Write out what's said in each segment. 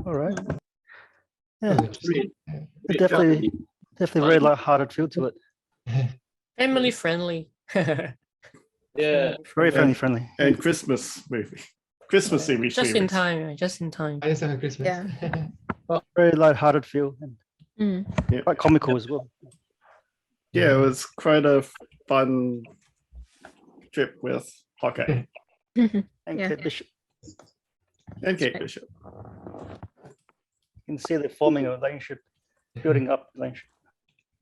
All right. Oh, Yeah, interesting. it definitely very light-hearted feel to it. Family friendly. Yeah. Very friendly. And Christmas movie. Christmassy movie. Just in time. Just in time. I just have Christmas. Yeah. Very light-hearted feel and Mm. quite comical as well. Yeah, it was quite a fun trip with Hawkeye And Yeah. Kate Bishop. and Kate Bishop. You can see they're forming a relationship, building up relationship.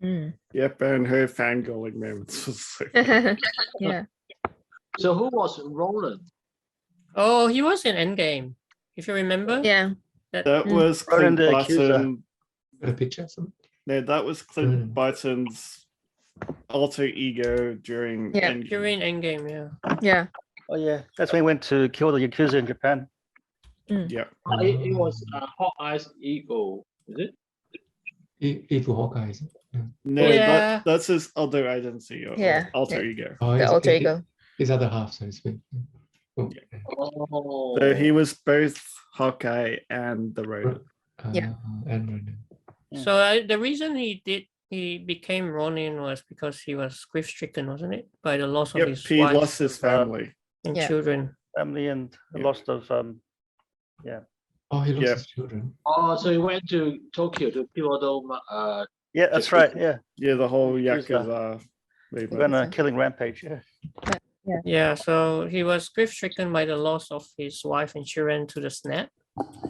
Mm. Yep, and her fangirling moments was so fun. Yeah. So who was Ronin? Oh, he was in Endgame. If you remember. Yeah. That was Ronin Clint the Accuser. Barton. Got a picture of some. No, that was Clint Barton's alter ego during Yeah, Endgame. During Endgame, yeah. Yeah. Oh yeah, that's when he went to kill the Yakuza in Japan. Yeah. It was Hawkeye's ego, is it? Evil Hawkeye. Is it? Yeah. No, Yeah. that's his other identity or Yeah. alter Yeah. ego. Oh, The it's alter okay. ego. His other half, so to speak. Oh. Oh. So he was both Hawkeye and the Ronin. Yeah. And Ronin. Yeah. So the reason he became Ronin was because he was grief-stricken, wasn't it? By the loss of Yep, his he wife lost his family. and Yeah. children. Family and the Yeah. loss of Oh, he lost Yeah. his children. Oh, so he went to Tokyo to pivotal. yeah, that's right. Yeah, Yeah, the whole Yakuza. Yakuza they movement. went on a killing rampage. Yeah, Yeah, so he was grief-stricken by the loss of his wife and children to the snap.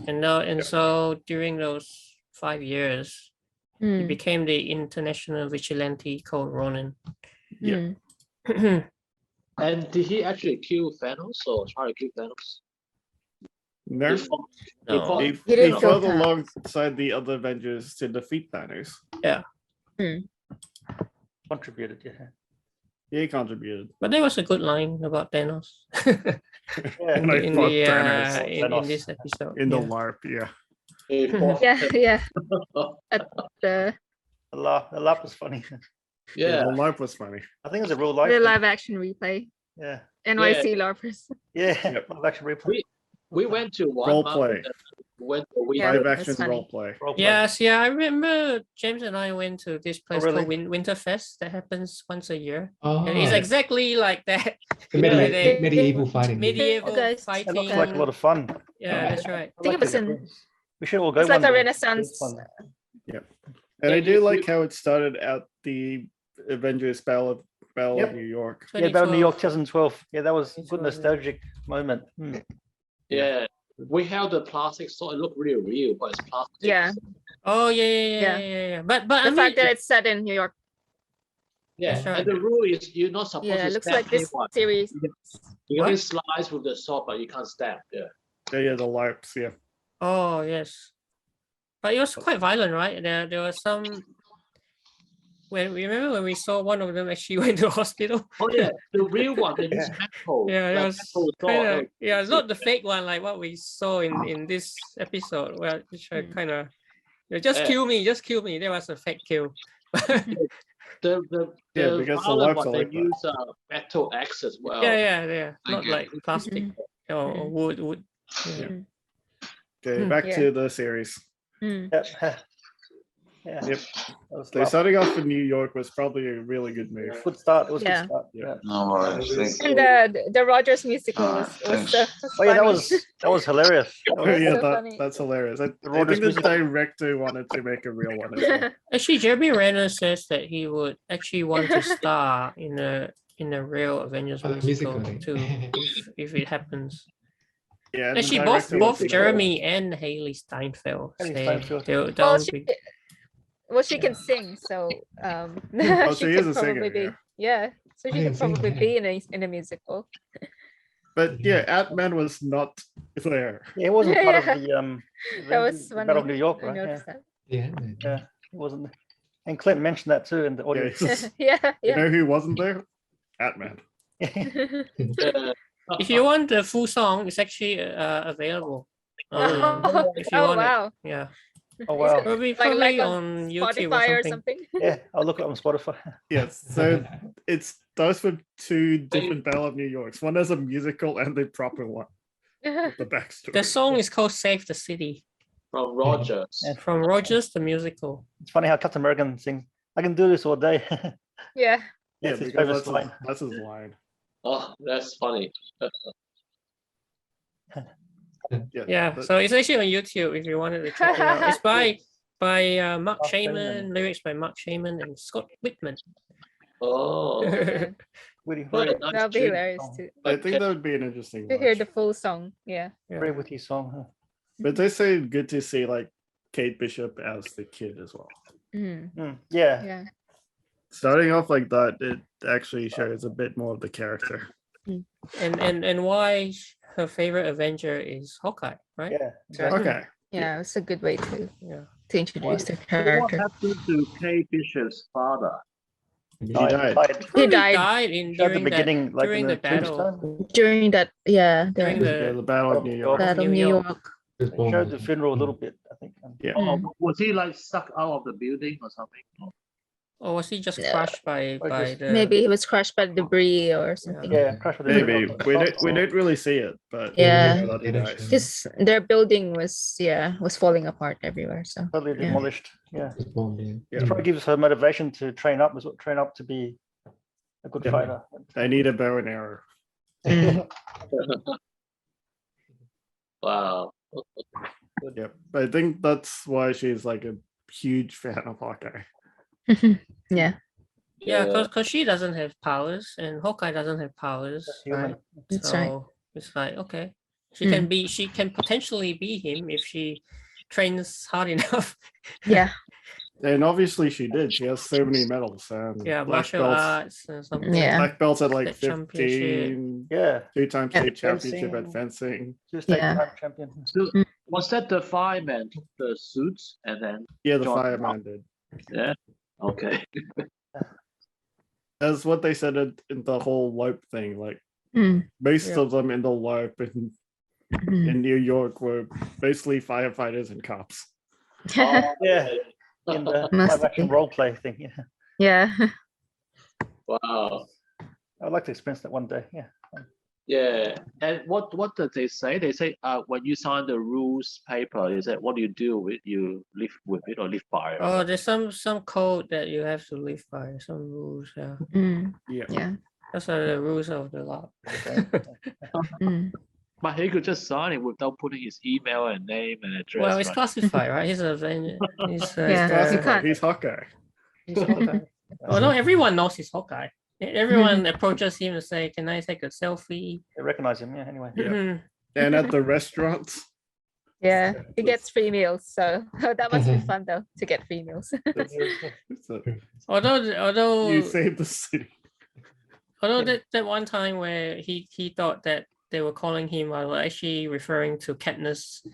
And so during those 5 years, he Mm. became the international vigilante called Ronin. Yeah. Mm. And did he actually kill Thanos or try to kill Thanos? No, He fought- he No. fought- he, He didn't he kill fought Thanos. alongside the other Avengers to defeat Thanos. contributed. Yeah, He contributed. But there was a good line about Thanos yeah. And I in fought the Thanos in Thanos. this episode. in the yeah. LARP, yeah. he fought- Yeah. Yeah. At the The laugh was funny. Yeah. The LARP was funny. I think it's a real life. the thing. live action replay. Yeah, NYC LARPers. yeah. Yep. Live action replay. We went to one Role mountain play. and went a week. Yeah, Live that's action funny. role play. Role play. Yes, yeah, I remember James and I went to this place really? called Winterfest that happens once a year. Oh, And it's exactly like that. the Yeah, medieval, they- medieval fighting. Medieval guys. It fighting. looks like a lot of fun. Yeah, that's right. I think it was in. We should all go. It's like one a day. Renaissance. It's fun. And I Yeah, do you- like how it started at the Avengers Battle Yep. of New York. Yeah, about New 2012. York 2012. Yeah, that was a good 2012, yeah. nostalgic moment. Yeah. We held the plastic so it looked really real, but it's plastic. Yeah. Oh yeah, Yeah. yeah. But The I mean, fact that it's set in New York. Yeah. That's right. And the rule is you're not supposed Yeah, to it looks stab like this anyone. series. You What? can slice with the sword, but you can't stab. Yeah. Yeah, the LARPs, yeah. oh yes, but it was quite violent, right? There was some. When we saw one of them actually went to hospital. Oh yeah, the real one they use metal. Yeah, it like was metal sword. kind of Oh, yeah, not the fake one like what we saw in this episode. Well, which Mm. kind of just Yeah. kill me, just kill me. There was a fake kill. The Yeah, the because the violent LARPs one are they like that. use metal axe as well. Yeah. Not Okay. like plastic or wood. Yeah. Okay, Hmm. back Yeah. to the series. Mm. Yep. Yeah. Yep. That was So starting off in New York was probably a really good move. good start. It was a Yeah. good start. Yeah. Yeah. No worries. Thank you. And the Rogers musical was Thanks. Oh yeah, that funny. was hilarious. That Oh was- yeah, so funny. that's hilarious. I Rogers think the music. director wanted to make a real one. As well. Actually, Jeremy Renner says that he would actually want to star in a real Avengers Oh, the musical musical, too, if it happens. Yeah, and the Actually, both director both was- Jeremy and Haley Steinfeld Haley say Steinfeld. they'll Well, be. she can sing, so Oh, she she could is a singer, probably be. yeah. Yeah, so I she didn't could think probably that. be in a musical. But yeah, Ant-Man was not there. Yeah, it wasn't part of Yeah. the That was the Battle of funny. New York, I right? Yeah. noticed that. Yeah. Yeah, it wasn't. And Clint mentioned that too in the Yeah, audience. Yeah, You yeah. know who wasn't there? Ant-Man. Uh, If you want the full song, it's actually available. If you Oh want it. wow! Yeah, Oh wow. probably Like on YouTube Spotify or something. Yeah, I'll look it up on Spotify. Yes. So it's those were two different Battle of New Yorks. One as a musical and the proper one. The backstory. The song is called "Save the City." From Rogers. And From Rogers the musical. it's funny how Captain American sings, "I can do this all day." Yeah. Yeah, That's his because favorite line. that's his line. Oh, that's funny. Yeah, but- so it's actually on YouTube if you wanted to check it out. It's by Mark Mark Shaman, Shaman. lyrics by Mark Shaman and Scott Whitman. Oh, Yeah. Really, what very, a nice That'll be tune. hilarious song. to I think that would be an interesting hear watch. the full song. Yeah. very witty song. Huh? But they say good to see like Kate Bishop as the kid as well. Mm, Yeah, yeah. Starting off like that, it actually shows a bit more of the character. And why her favorite Avenger is Hawkeye, right? yeah, exactly. Okay. Yeah, it's a good way to Yeah. introduce the What character. happened to Kate Bishop's father? He Died. died. He Probably died in At the during beginning, like during in the the battle. tombstone, During that, yeah, During the Yeah, the Battle of New York. Battle of New York. Just they bombed showed the it. funeral a little bit. I think. Yeah. Oh, was he like sucked out of the building or something? Or was he just No. crushed by Or just- the Maybe he was crushed by debris or something. Yeah, crash with the Maybe funeral. we didn't really see it, but Yeah. we know that he Yeah, dies. Because their building was falling apart everywhere. So Totally Yeah. demolished. Yeah, Just bombed it. Yeah. it probably gives her motivation to train up. Train up to be a good Yeah. fighter. I need a bow and arrow. Mm. Wow. Yep. I think that's why she's like a huge fan of Hawkeye. yeah, Yeah, because she doesn't have powers and Hawkeye doesn't have powers. Just human. Right? that's So right. it's like okay. Mm. She can potentially be him if she trains hard enough. Yeah, And obviously she did. She has so many medals and Yeah, black martial belts. arts and something. Yeah. Black belts at like State championship. 15, Yeah, 2-time Yeah. state championship at Fencing. fencing. she was state Yeah. time champion. So was that the fireman took the suits and then Yeah, the John- fireman did. yeah? Okay. That's what they said in the whole LARP thing. Like Mm. most Yeah. of them in the LARP Mm. in New York were basically firefighters and cops. Yeah, in the Must live action be. role play thing. Yeah, yeah, Wow. I'd like to experience that one day. Yeah, Yeah. And what did they say? They say when you sign the rules paper, is that what do you do with you live with it or live by it? Oh, there's some code that you have to live by, some rules. Yeah, Mm. Yeah. yeah. those are the rules of the law. Mm. But he could just sign it without putting his email and name and address. Well, it's right? classified, right? He's a Avenger. He's, Yeah, Classified. you can't- He's Hawkeye. he's Hawkeye. Although everyone knows he's Hawkeye. Everyone approaches him and say, "Can I take a selfie?" they recognize him. Yeah, anyway. Yeah. Mhm. And at the restaurants, Yeah, he gets free meals, so that must be fun though to get free meals. so Although you saved the city. that one time where he thought that they were calling him, I was actually referring to Katniss.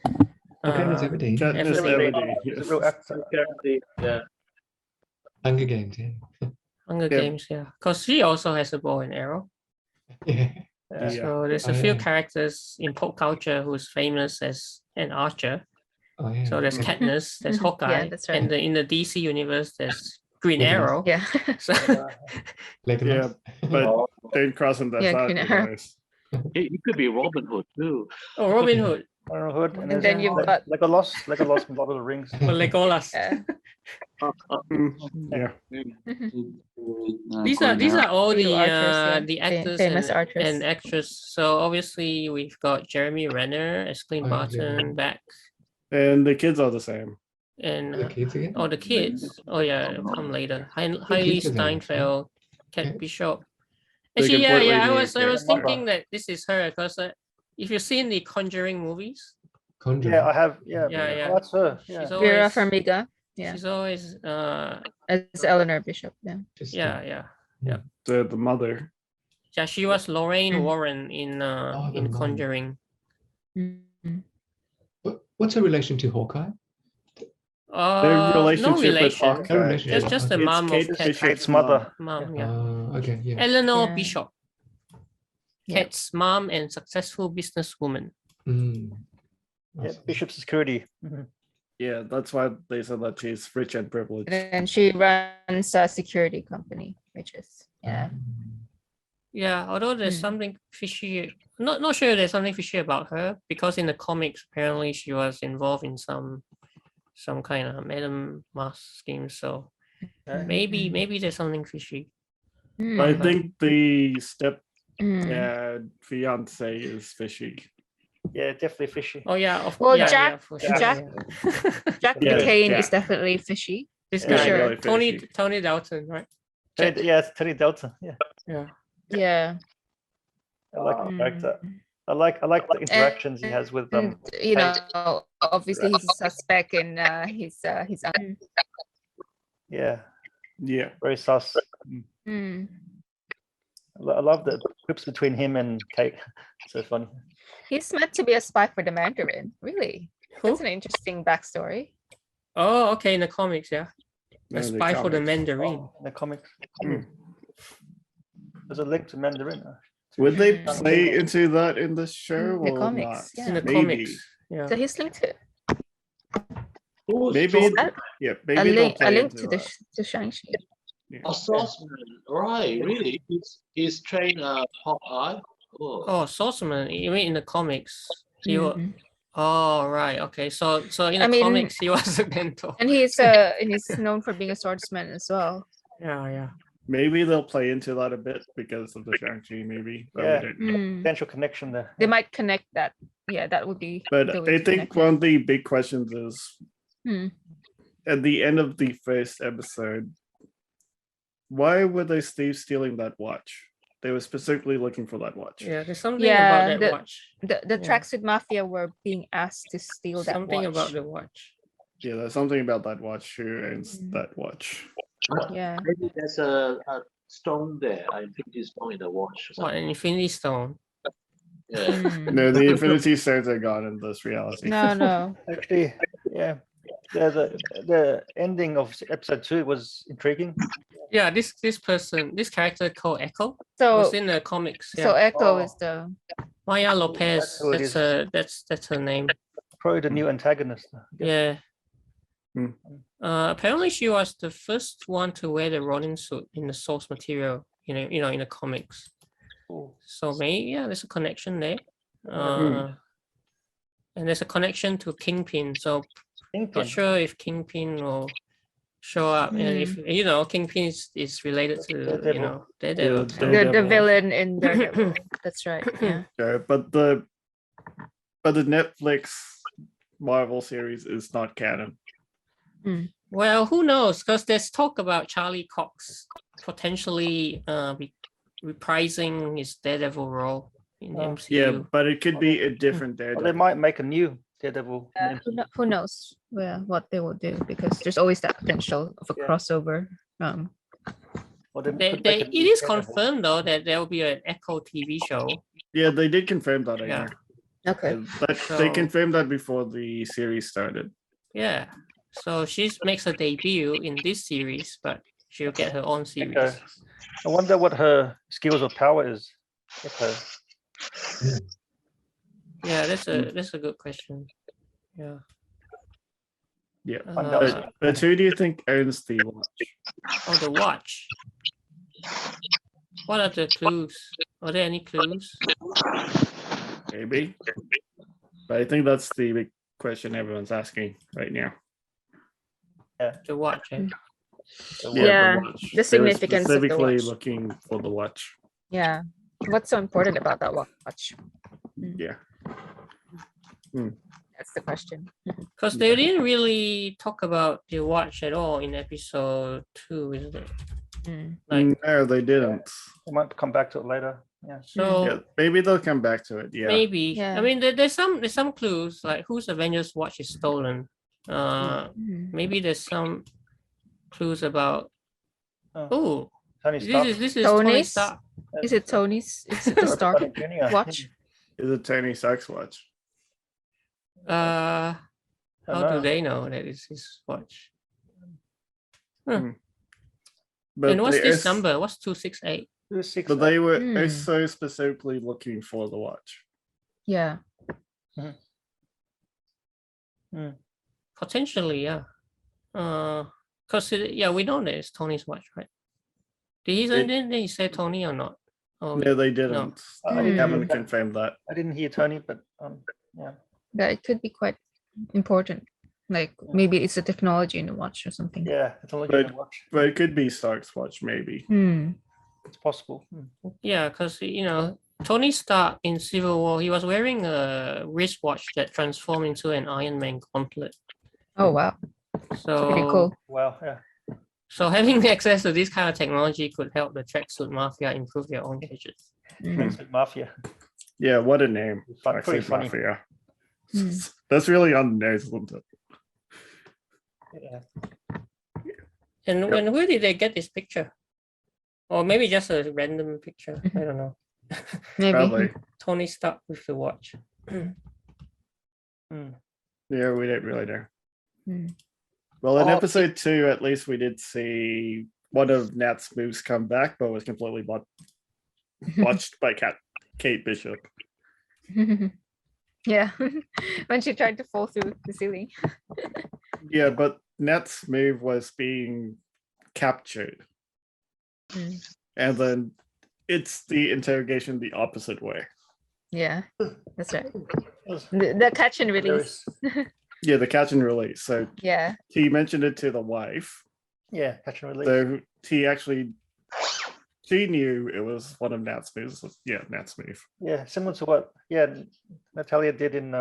Katniss uh, Everdeen. Katniss Everybody- Everdeen, He's a yes. real actor. Yeah. Hunger Games, yeah. Hunger Yeah. Games, yeah, because she also has a bow and arrow. Yeah. Yeah. So there's Oh, a few yeah. characters in pop culture who's famous as an archer. Oh, yeah. So there's Mhm. Katniss, there's Mhm. Hawkeye, Yeah, that's right. and in the DC universe there's Green Mhm. Arrow. yeah, So Legolas. But Oh, don't cross him that Yeah, side, Green you Arrow. guys. It could be Robin Hood too. oh, Robin Hood Iron Hood, And then you've got- Legolas from Lord of the Rings. or Legolas. yeah. Yeah. These are all Few the archers, yeah. the actors Famous and, archers. and actress. So obviously we've got Jeremy Renner as Clint Oh, yeah, Barton Jeremy. back, And the kids are the same. and The kids again? oh the kids. Oh yeah, it'll come later. Hailey kids are there, right? Steinfeld, Kat Yeah. Bishop. They Actually, yeah, completely I new was characters. thinking that this is her because if you've seen the Conjuring movies, Conjuring. Yeah, I have. Yeah, Yeah. Oh, that's her. Yeah. she's Vera always Farmiga, yeah. she's always as Eleanor Bishop. Yeah, Just, yeah. The mother. Yeah, she was Lorraine Mm. Warren in Oh, the in mom. Conjuring. Mm. What's her relation to Hawkeye? Their No relationship with relation. Hawkeye. No relationship. Just the It's mom of Kate Kat. Bishop's Kate's mother. Mom, yeah. Okay, yeah. Eleanor Yeah. Bishop, Yeah. Kat's mom and successful businesswoman. Mm. Yeah, Bishop Security. Mhm. Yeah, that's why they said that she's rich and privileged. and she runs a security company, which is yeah. Yeah, although there's Mm. something fishy. Not sure there's something fishy about her because in the comics apparently she was involved in some kind of Madam Mask scheme. So maybe there's something fishy. Mm. I Okay. think the step Mm. fiance is fishy. Yeah, definitely fishy. Oh yeah, Well, yeah, Jack- for sure. Jack- yeah. Jack Yeah, McCain yeah. is definitely fishy. This Yeah, guy, sure. really Tony fishy. Tony Dalton, right? Yeah, it's Teddy Delta. Yeah, Yeah. Yeah. I like the character. Mm. I like the interactions he has with them. And, you know, obviously he's a suspect in his Yeah, Yeah. very sus. Mm. I love the quips between him and Kate. So funny. He's meant to be a spy for the Mandarin. Really? That's an interesting backstory. Oh, okay, in the comics, yeah. No, A the spy for the comics. Mandarin. Oh, in the comics. Mm. There's a link to Mandarin. Would they Mm. play into that in the show The or comics, not? yeah. In the Maybe. comics. Yeah. So he's linked to Maybe. that Yeah, a maybe they'll link, play a link into to the that. to Shang-Chi. A swordsman, right? Really? He's trained Hawkeye. Oh. Oh, Swordsman, you mean in the comics? He wa- Mhm. Oh, right. Okay. So in I the mean- comics he was a mentor. And he's known for being a swordsman as well. Yeah. Maybe they'll play into that a bit because of the Shang-Chi, maybe. But we Yeah. don't know. Mm. Potential connection there. They might connect that. Yeah, that would be. But the way I to think connect it. one of the big questions is Hmm. at the end of the first episode, why were they stealing that watch? They were specifically looking for that watch. Yeah, there's something Yeah, about that watch. The Yeah. tracksuit mafia were being asked to steal that Something watch. about the watch. Yeah, there's something about that watch. Who owns Mm. that watch? Yeah. Maybe there's a stone there. I think this stone in the watch. or What, something. an Infinity Stone? Yeah. Mm. No, the Infinity Stones are gone in this reality. No. Actually, yeah. The ending of episode 2 was intriguing. Yeah, this character called Echo So was in the comics. Yeah. so Echo Oh. is the Maya Lopez. That's who it is. That's her name. Probably the new antagonist. I guess. Yeah. Hmm. Apparently she was the first one to wear the Ronin suit in the source material, in the comics. Cool. So maybe there's a connection there. Hmm. And there's a connection to Kingpin. So Kingpin. not sure if Kingpin will show up, and if Kingpin is related to Daredevil. Daredevil. Yeah, so- the Daredevil. villain in Daredevil. That's right. Yeah. Yeah, but the Netflix Marvel series is not canon. Well, who knows? Because there's talk about Charlie Cox potentially reprising his Daredevil role in the Oh. MCU. Yeah, but it could be a different Or they Daredevil. might make a new Daredevil. Who knows what they will do, because there's always that potential of a Yeah. crossover. Or they They, could they, make a it new is Daredevil. confirmed though that there will be an Echo TV show. Yeah, they did confirm that. I Yeah. know. Okay. They So- confirmed that before the series started. Yeah. So she makes her debut in this series, but she'll get her own series. Okay. I wonder what her skills or power is. Okay. Yeah, that's a good question. Yeah. Yeah. Find out. But who do you think owns the watch? Oh, the watch. What are the clues? Are there any clues? Maybe. But I think that's the big question everyone's asking right now. The watch. Eh? Yeah, watch. the They were significance of the specifically watch. looking for the watch. Yeah. What's so important about that watch? Yeah. That's the question. Because they didn't really talk about the watch at all in episode 2, isn't it? Mm. Like, No, they didn't. They might come back to it later. Yeah. so Yeah, maybe they'll come back to it. Yeah. maybe. Yeah. I mean, there's some clues like whose Avengers watch is stolen. Mm. Maybe there's some clues about. Oh, Oh, Tony Stark. this is Tony Tony's? Stark. Is it Tony's? Is it the Stark Robert Jr. watch? Is it Tony Stark's watch? How know. do they know that it's his watch? But And what's they this is- number? What's 268? 268. But they were Hmm. so specifically looking for the watch. Yeah. Potentially, yeah. Because we know that it's Tony's watch, right? Did he They- didn't he say Tony or not? Oh, No, they didn't. I They didn't haven't hear that. confirmed that. I didn't hear Tony, but yeah. That it could be quite important. Like maybe it's a technology in the watch or something. Yeah, it's only But- going to watch. But it could be Stark's watch, maybe. It's possible. yeah, because Tony Stark in Civil War, he was wearing a wristwatch that transformed into an Iron Man gauntlet. Oh wow, So pretty cool. Wow, yeah. So having access to this kind of technology could help the tracksuit mafia improve their own gadgets. Thanks with Mafia. Yeah, what a name. Pretty Toxic funny. Mafia. Mm. That's really on the nose, isn't it? Yeah. And where did they get this picture? Or maybe just a random picture. I don't know. Maybe. Probably. Tony Stark with the watch. Yeah, we didn't really know. Mm. Well, in Oh, episode 2, at least we did see one of Nat's moves come back, but was completely botched by Kate Bishop. Yeah, when she tried to fall through the ceiling. Yeah, but Nat's move was being captured. Mm. And then it's the interrogation the opposite way. Yeah, that's right. Was The catch and release. hilarious. Yeah, the catch and release. So Yeah. he mentioned it to the wife. Yeah, catch and release. So she knew it was one of Nat's moves. Yeah, Nat's move. Yeah, similar to what Natalia did in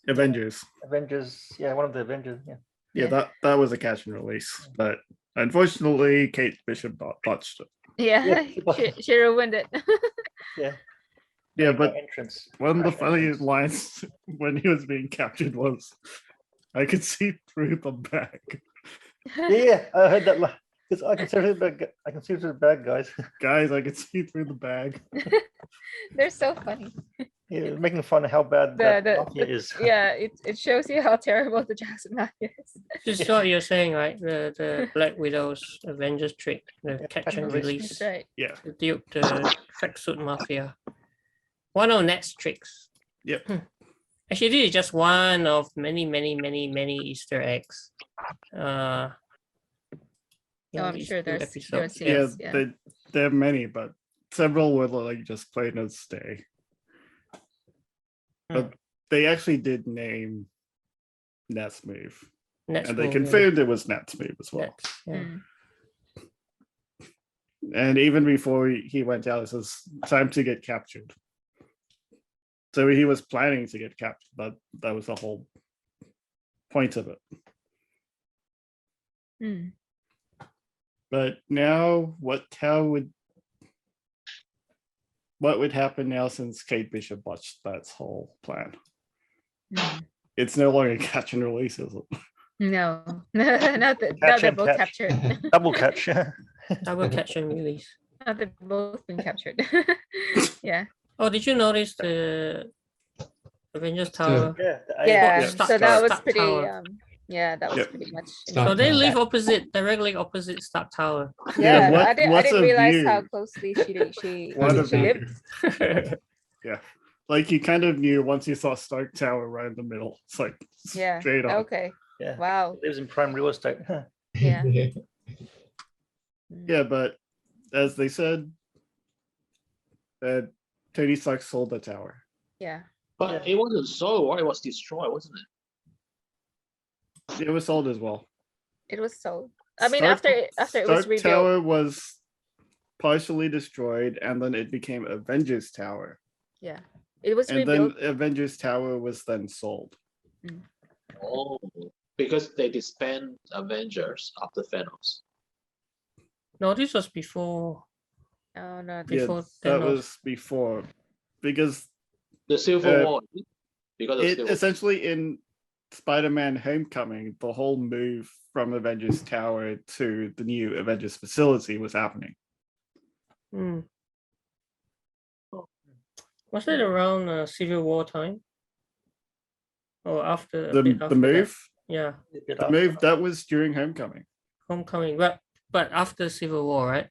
Avengers. Avengers. Yeah, one of the Avengers. Yeah. Yeah, that was a catch and release. But unfortunately, Kate Bishop botched it. Yeah, Yeah. she ruined it. Yeah, but entrance. one of the Crash funniest lines when he was being captured was, "I could see through the bag." Yeah, I heard that. Because I can see through the bag. I can see through the bag, guys. Guys, I could see through the bag. They're so funny. Yeah, making fun of how bad that mafia is. Yeah, it shows you how terrible the Jackson Mafia is. This is what you're saying, right? The Black Widow's Avengers trick, the Yeah, catch and release, That's right. Yeah. the Duke, the tracksuit mafia. One of Net's tricks. Yep. Actually, this is just one of many Easter eggs. In Oh, I'm these sure two there's episodes. Yes, Yeah, yeah. there are many, but several were like just plain as stay. But they actually did name Nat's move, Net's and they movie. confirmed it was Nat's move as well. Nets, yeah. Mm. And even before he went out, it says time to get captured. So he was planning to get captured, but that was the whole point of it. Mm. But now, what would happen now since Kate Bishop botched that whole plan? Mm. It's no longer catch and release, is it? No, now they're and both catch. captured. Double catch. Yeah. Double catch and release. Now they've both been captured. Yeah. Oh, did you notice the Avengers Tower? Yeah. Yeah. Stuck- So that was stuck pretty. tower. Yeah, that was Yep. pretty much. Stuck So they tower. live directly opposite Stark Tower. Yeah, what- I what's didn't a realize view? how closely she What a she view. lived. Like you kind of knew once you saw Stark Tower right in the middle. It's like Yeah. straight on. Okay. Yeah. Wow. Lives in prime real estate. Yeah. Yeah, but as they said, that Tony Stark sold the tower. Yeah. But Yeah. it wasn't sold, or it was destroyed, wasn't it? It was sold as well. It was sold. I mean, Stark- after it was Stark rebuilt. Tower was partially destroyed, and then it became Avengers Tower, Yeah. It was and rebuilt. then Avengers Tower was then sold. Oh, because they disband Avengers after Thanos. No, this was before. Oh no. Before Yeah, that Thanos. was before, because The Civil War. Because of it Civil essentially in Spider-Man: Homecoming, the whole move from Avengers Tower to the new Avengers facility was happening. Hmm. Was it around Civil War time? Or after? a bit The after move, that? Yeah, the move that was during Homecoming. Homecoming. But after Civil War, right?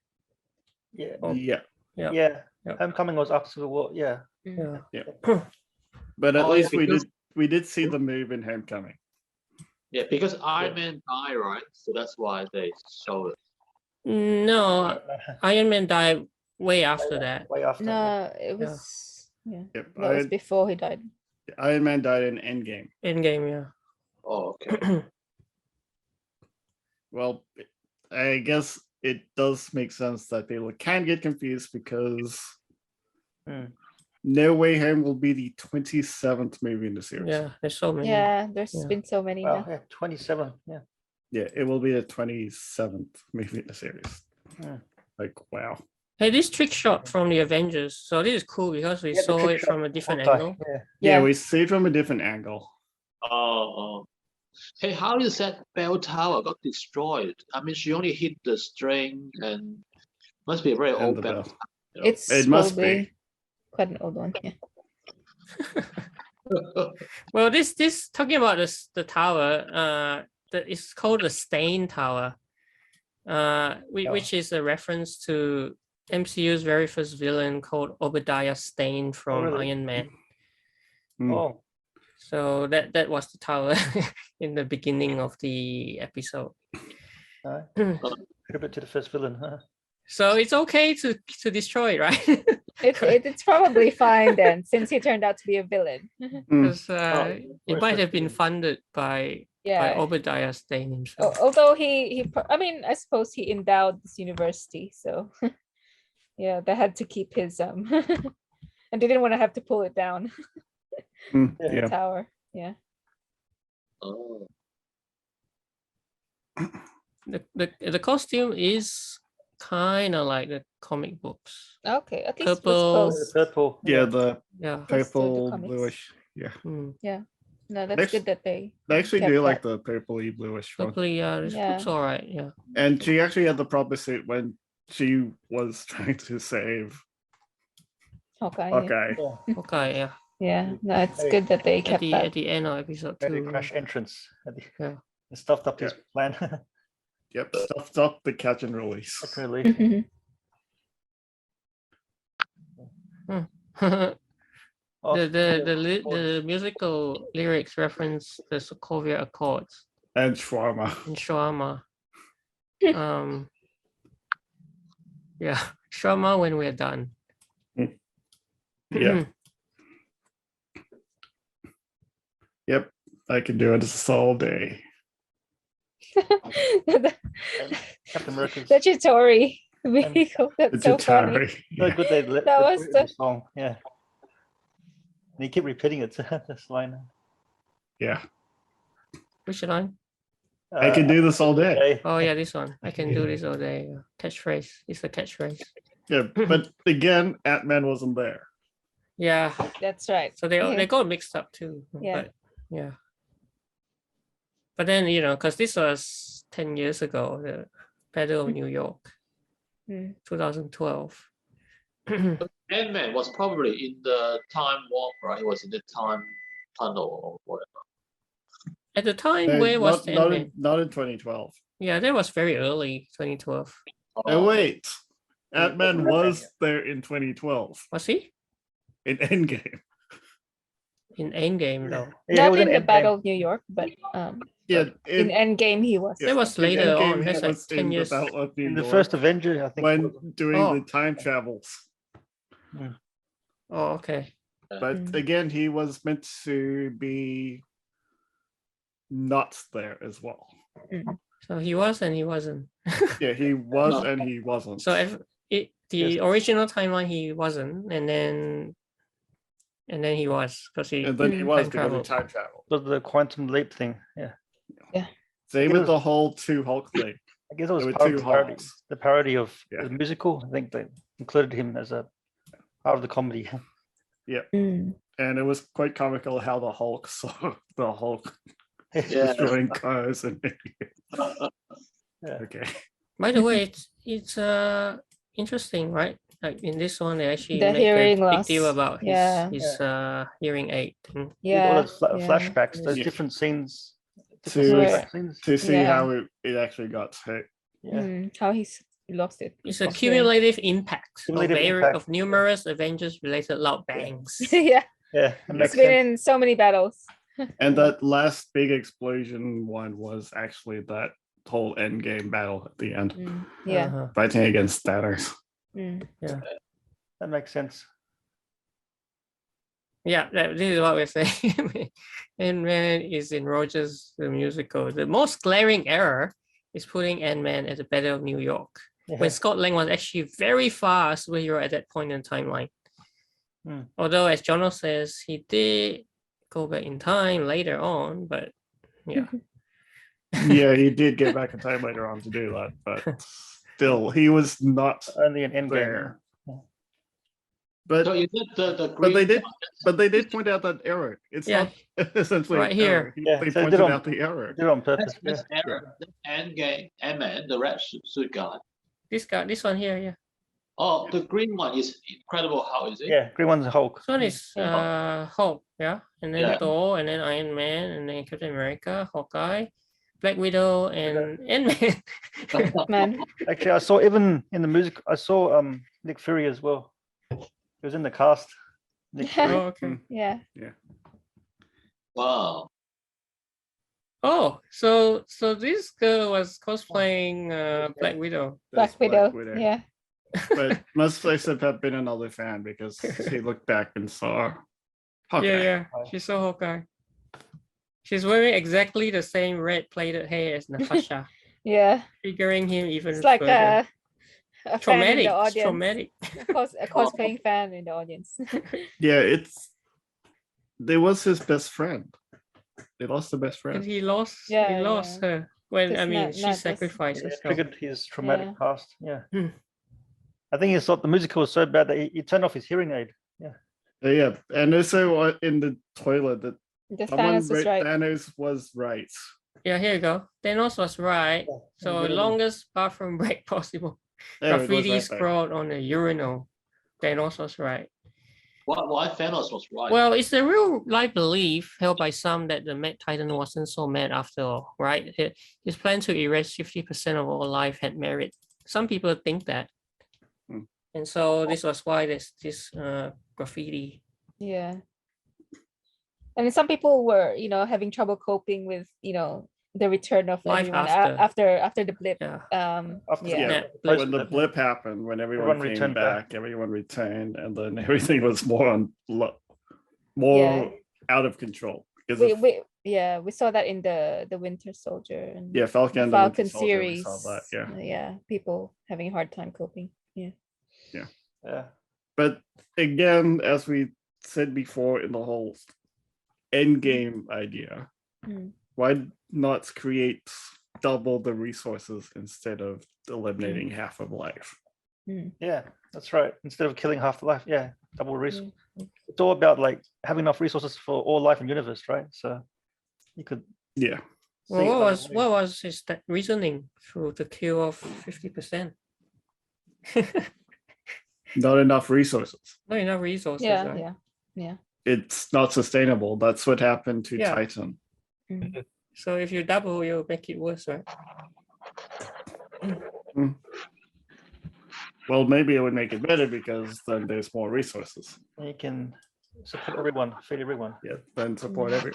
Yeah. Oh. Yeah, Yeah. Yeah. Yeah. Homecoming was after the war. Yeah. Mm. Yeah. but at Oh, yeah, least because- we did see the move in Homecoming. Yeah, because Iron Man died, right? So that's why they sold it. No, Iron Man died way after that. Way after. No, it Yeah. was yeah. Yep. That was before he died. Iron Man died in Endgame. Endgame, yeah. Oh, okay. Well, I guess it does make sense that people can get confused because No Way Home will be the 27th movie in the series. Yeah, there's so many. Yeah, there's Yeah. been so many Wow, now. yeah, 27. Yeah. Yeah, it will be the 27th movie in the series. Yeah. Like, wow. Hey, this trick shot from the Avengers. So this is cool because we Yeah, the saw trick it shot from a different Hawkeye, angle. Yeah. Yeah, we see it from a different angle. Oh. Hey, how is that bell tower got destroyed? I mean, she only hit the string and must be a very And old the bell. bell. tower, you know? It's It must probably be. quite an old one. Yeah. Well, this talking about the tower, it's called the Stain Tower, which is a reference to MCU's very first villain called Obadiah Stane from really? Iron Man. Hmm. Oh, So that was the tower in the beginning of the episode. a bit to the first villain, huh? So it's okay to destroy it, right? It's probably fine then, since he turned out to be a villain. Because where's it might the have been villain? funded by Yeah. Obadiah Stane himself. Although I mean, I suppose he endowed this university, so yeah, they had to keep his and they didn't want to have to pull it down. Hmm, The yeah. tower. Yeah. Oh. The costume is kind of like the comic books. Okay. At least it's Purple. close. The purple. Yeah, the Yeah. Close to the purple, comics. bluish. Yeah. Mm. No, that's Next- good that they They actually kept do like that. the purpley bluish one. Hopefully, this Yeah. looks all right. Yeah. And she actually had the proper suit when she was trying to save Hawkeye. Hawkeye. Yeah. Okay. Yeah. Yeah. No, it's Hey, good that they At kept the that. at the end of episode Very 2. crash entrance. Yeah. It stuffed up his plan. Yep, stuffed up the catch and release. Really. Mhm. the Oh, the musical lyrics reference the Sokovia Accords And shawarma. in shawarma. Yeah, shawarma when we're done. Yeah. Yep. I can do this all day. Captain America's The Chitori vehicle. The That's so funny. Chitauri. so Yeah. good they That was put it in the- song. Yeah. And he kept repeating it. This line. Yeah. Which line? I can do this all day. Okay. Oh yeah, this one. I can do this all day. Catchphrase. It's the catchphrase. Yeah. But again, Ant-Man wasn't there. Yeah. That's right. So they Yeah. got mixed up too. Yeah. But yeah. But then because this was 10 years ago, the Battle of New York, Mm. 2012. Ant-Man was probably in the time warp, right? He was in the time tunnel or whatever. At the time, No, where was not Ant-Man? not in 2012. Yeah, that was very early, 2012. Oh wait. Ant-Man was there in 2012 Was he? in Endgame. In Endgame though. Yeah, he Not was in the Endgame. Battle of New York, but Yeah, in Endgame he was. yeah, That was in later Endgame, on. he That's like was 10 in the years. Battle of New In the York first Avenger, I think. when it was. doing Oh. the time travels. Oh, okay. But Mm. again, he was meant to be not there as well. So he was and he wasn't. Yeah, he was No. and he wasn't. So the Yes. original timeline he wasn't, and then he was because he and then he was time because he traveled. time traveled. Was the quantum leap thing. Yeah. Same It with was- the whole two Hulk thing. I guess it was There were part of two the parody. Hulks. The parody of Yeah. the musical. I think they included him as a part of the comedy. Mm. And it was quite comical how the Hulk saw the Hulk Yeah. destroying cars and Yeah. okay. By the way, it's interesting, right? Like in this one, they actually The make a hearing big deal loss. about Yeah. his hearing aid thing. All Yeah. those yeah. flashbacks, those Yeah. different scenes. To- flashback scenes. To see Yeah. how it actually got hit. Yeah. How he lost it. It's a Lost hearing. cumulative impact, Cumulative of, impact. of numerous Avengers-related loud bangs. Yeah. Yeah. It It's makes been sense. in so many battles. And that last big explosion one was actually that whole end game battle at the end, Yeah. Uh-huh. fighting against Thanos. Mm. That makes sense. Yeah, this is what we're saying. Ant-Man is in Rogers the musical. The most glaring error is putting Ant-Man at the Battle of New York, Yeah. when Scott Lang was actually very fast when you're at that point in the timeline. Hmm. Although, as Jono says, he did go back in time later on, but yeah. Yeah, he did get back in time later on to do that, but still, he was not Only an Endgame. there. Yeah. But So is it the but green? they did point out that error. It's Yeah. not essentially Right an here. error. Yeah, They so they pointed don't- out the error. Did it on purpose. That's Yeah. error. That's Endgame, Ant-Man, the red suit guy. This one here, yeah. Oh, the green one is Incredible Hulk, is it? Yeah, Green One's Hulk. This one is Hulk, yeah, and then Yeah. Thor, and then Iron Man, and then Captain America, Hawkeye, Black Widow, and Ant-Man. Man. Actually, I saw even in the music, I saw Nick Fury as well. He was in the cast. Nick Fury. Oh, okay. Yeah. Wow. Oh, so this girl was cosplaying Black Widow. That's Black Widow. Yeah. But must face have been another fan because he looked back and saw Hawkeye. Yeah, she saw Hawkeye. She's wearing exactly the same red plaited hair as Natasha, Yeah. triggering him even It's like further. a fan in Traumatic. the It's audience. traumatic. A cosplaying fan in the audience. Yeah, there was his best friend. They lost the best And friend. he lost Yeah, her when Just she not sacrificed It herself. triggered his traumatic Yeah. past. Yeah. Hmm. I think he thought the musical was so bad that he turned off his hearing aid. Yeah, and also in the toilet that The someone Thanos was right. Thanos was right. Yeah, here you go. Thanos was right. So urinal. longest bathroom break possible. There it was Graffiti right there. scrawled on the urinal. Thanos was right. Why Thanos was right? Well, it's a real life belief held by some that the Mad Titan wasn't so mad after all, right? His plan to erase 50% of all life had merit. Some people think that. Hmm. And so this was why there's this graffiti. Yeah. And then some people were, having trouble coping with, the return of Life everyone after the blip. Yeah. After the Yeah. Yeah. blip, When the blip happened, when everyone Everyone came returned back, back. everyone returned, and then everything was more out of control. Because We saw that in the Winter Soldier and yeah, Falcon, the and the Winter Falcon Soldier, we series. saw that, yeah. Yeah, people having a hard time coping. yeah. But again, as we said before in the whole end game idea, Mm. why not create double the resources instead of eliminating half of life? Yeah, that's right. Instead of killing half the life, yeah, double resource. It's all about like having enough resources for all life in universe, right? So you could Yeah. see Well, it what other was ways. his reasoning through the kill of 50%? Not enough resources. Not enough resources. Yeah, right? yeah. It's not sustainable. That's what happened to Yeah. Titan. So if you double, you'll make it worse, right? Well, maybe it would make it better because then there's more resources. And you can support everyone, feed everyone. Yeah, then support every.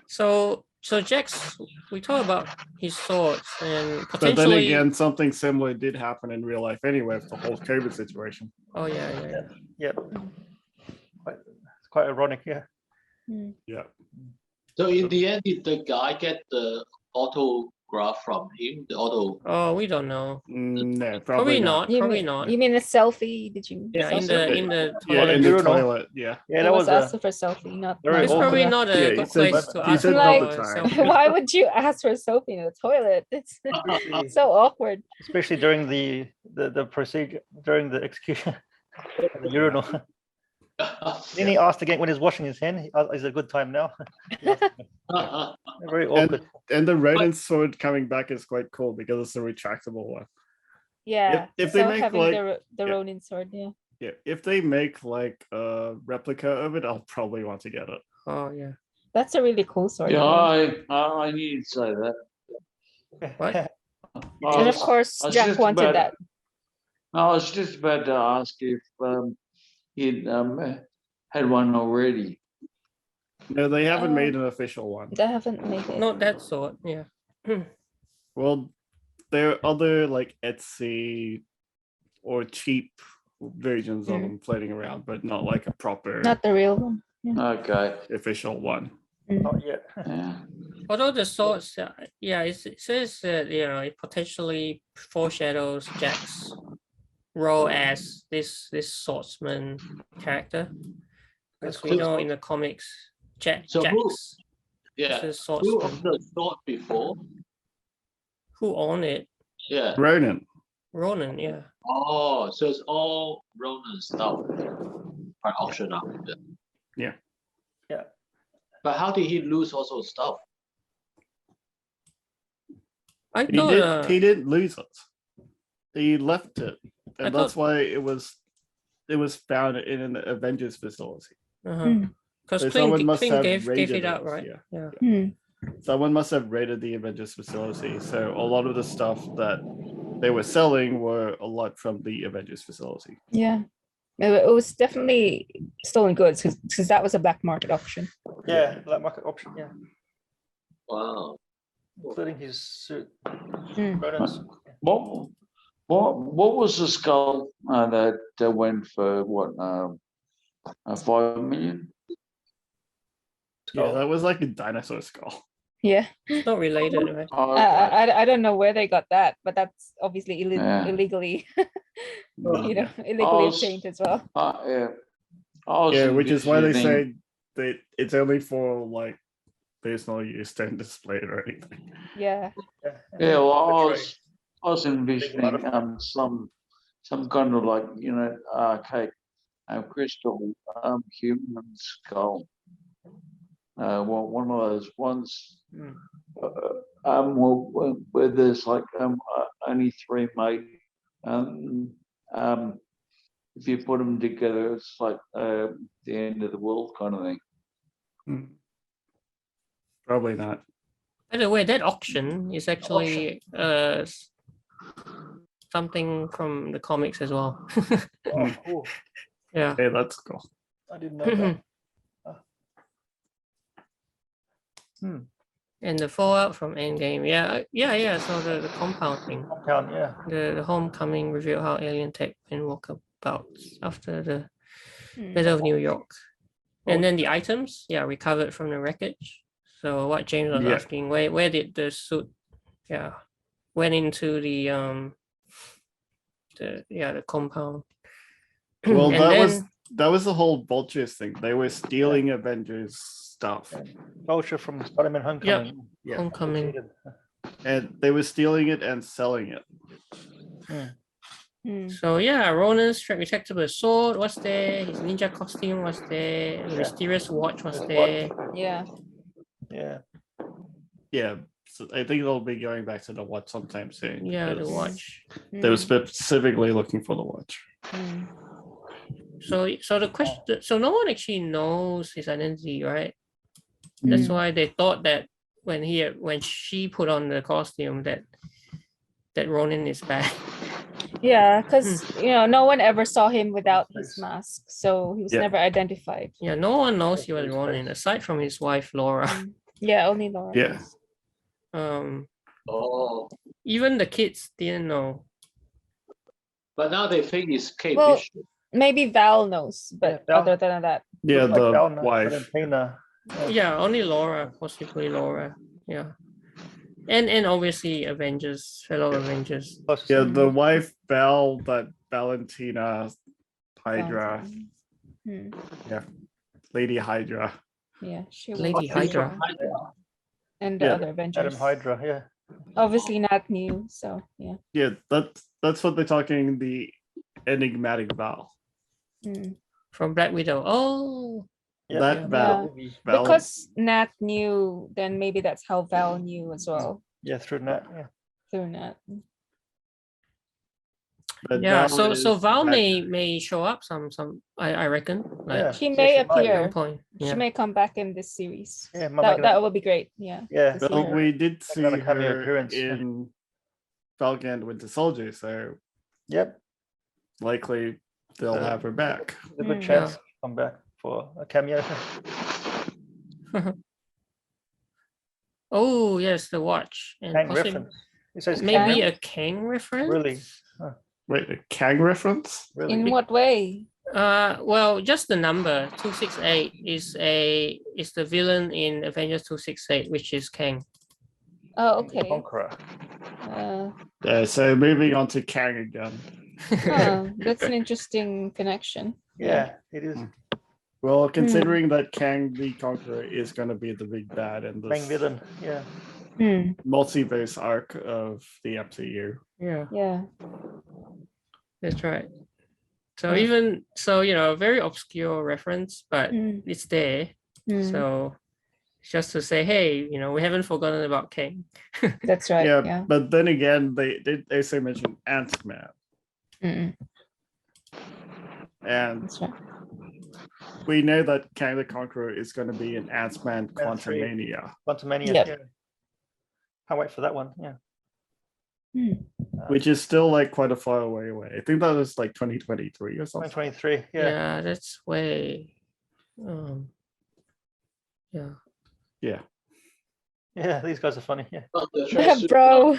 So Jax, we talk about his swords and But then potentially. again, something similar did happen in real life anyway with the whole COVID situation. Oh yeah. Yep. It's quite ironic, yeah. Yeah. So in the end, did the guy get the autograph from him? The auto. Oh, we don't know. No, Probably not. You Probably mean, not. You mean a selfie? Did you? Yeah, in the Yeah, Oh, the in the urinal. toilet. Yeah. Yeah, He that was was asking for a selfie, not. very It's awkward. probably not a Yeah, he good said- place to he ask said for not a the time. selfie. Why would you ask for a selfie in the toilet? It's so awkward. especially during the procedure, during the execution, the urinal. Then he asked again when he's washing his hand. Is it a good time now? Very awkward. And the Ronin sword coming back is quite cool because it's a retractable one. Yeah. if they so make, having like- the yeah. Ronin sword, yeah. Yeah, if they make like a replica of it, I'll probably want to get it. Oh yeah. That's a really cool sword. Yeah, yeah. I knew you'd say that. What? I And of was- course, I was Jack just wanted about- that. I was just about to ask if he'd had one already. No, they haven't Uh, made an official one. They haven't made it. Not that sword. Yeah. Well, there are other like Etsy or cheap versions of them floating around, but not like a proper Not the real one. Okay. official one. Not yet. Yeah. Although the swords, it says that it potentially foreshadows Jack's role as this swordsman character, because we know in the comics, So who- Jack's Yeah. is a Who swordsman. owned the sword before? Who owned it? Yeah. Ronin. Ronin, yeah. Oh, so it's all Ronin stuff by auction now. Yeah. Yeah. But how did he lose also stuff? I He thought he didn't lose it. He left it, I and that's why it was found in an Avengers facility. because So Clint, someone must Clint have gave raided it out, it, right? yeah. Yeah. Hmm. Someone must have raided the Avengers facility. So a lot of the stuff that they were selling were a lot from the Avengers facility. Yeah. It was definitely stolen goods because that was a black market auction. Yeah, black market option. Yeah, Wow. including his suit. Hmm. Ronin's. What was the skull that went for what 5 million? Yeah, that was like a dinosaur skull. Yeah. It's not related, right? Oh, I don't know where they got that, but that's obviously Yeah. illegally, Yeah. illegally was- obtained as well. yeah. I was Yeah, which is why they envisioning- say that it's only for like personal use, don't display it or anything. Yeah. Yeah, well, I Portray. was envisioning butterfly. some kind of like archaic crystal human skull. One of those ones. Hmm. Where there's like only three made. If you put them together, it's like the end of the world kind of thing. Hmm. Probably not. By the way, that auction is actually something from the comics as well. Oh, cool. Yeah. Hey, that's cool. I didn't know that. And the fallout from Endgame, yeah. So the compound thing, Compound, yeah. the homecoming revealed how alien tech can walk about after the Hmm. Battle of New York, and then the items, recovered from the wreckage. So what James was Yeah. asking, where did the suit, went into the compound. Well, And that was the whole Vultures thing. They were stealing Avengers stuff, Vulture from Spider-Man Homecoming. Yeah. Homecoming. and they were stealing it and selling it. Hmm. So Ronan's retractable sword was there, his ninja costume was there, the mysterious watch was His there. Yeah. Yeah. Yeah, so I think they'll be going back to the watch sometime soon. Yeah, the because watch. They were specifically looking for the watch. Hmm. So the question, so no one actually knows his identity, right? That's why they thought that when she put on the costume that Ronin is back. Yeah, because no one ever saw him without his Face. mask, so he was Yeah. never identified. Yeah, no one knows he was His Ronin face. aside from his wife Laura. Yeah, only Laura. Yeah. knows. Oh, Even the kids didn't know. but now they think it's Kate Well, Bishop. Maybe Val knows, but Val- other than that, Yeah, Looks like the Valna, wife. Valentina. Yeah, only Laura, possibly Laura. Yeah. And obviously Avengers, fellow Avengers. Closest. Yeah, the wife Val, that Valentina Hydra, Hmm. Lady Hydra. Yeah, she Lady was. Hydra. And the Yeah, other Avengers. Adam Hydra, yeah. Obviously not new, so yeah. Yeah, that's what they're talking, the enigmatic Val. Hmm. From Black Widow. Oh, Yeah, That yeah. Val. Maybe. Val. Because Nat knew, then maybe that's how Val knew as well Yeah, through that. Yeah. through Nat. But yeah. Val So is Val magic. may show up some I reckon. Like Yeah. She Yeah, may she might, appear. at some point. She Yeah. may come back in this series. Yeah, might make That would be great. Yeah. Yeah. to see Well, her. we did see another cameo her appearance, yeah. in Falcon and Winter Soldier, so Yep. likely they'll So- have her back. There's a good Mm. chance to come back for a cameo. Oh yes, the watch and Kang possibly reference. It says maybe Kang. a Kang reference. Really? Wait, a Kang reference? Really? In what way? Well, just the number 268 is the villain in Avengers 268, which is Kang. Oh, The okay. Conqueror. So moving on to Kang again. That's an interesting connection. Yeah, it is. Well, considering that Kang the Conqueror is going to be the big bad in Main this villain. Yeah. multiverse arc of the MCU. Yeah, Yeah. that's right. So even so, very obscure reference, but it's there. So just to say, hey, we haven't forgotten about Kang. That's right. Yeah, Yeah. but then again, they also mentioned Ant-Man, Mm-mm. and That's right. we know that Kang the Conqueror is going to be in Ant-Man Man 3. Quantumania, Quantumania. Yep. Yeah. Can't wait for that one. Yeah. which is still like quite a far away. I think that was like 2023 or something. 2023. Yeah. Yeah, that's way. Yeah. Yeah. These guys are funny. Yeah. Not the trash- Bro.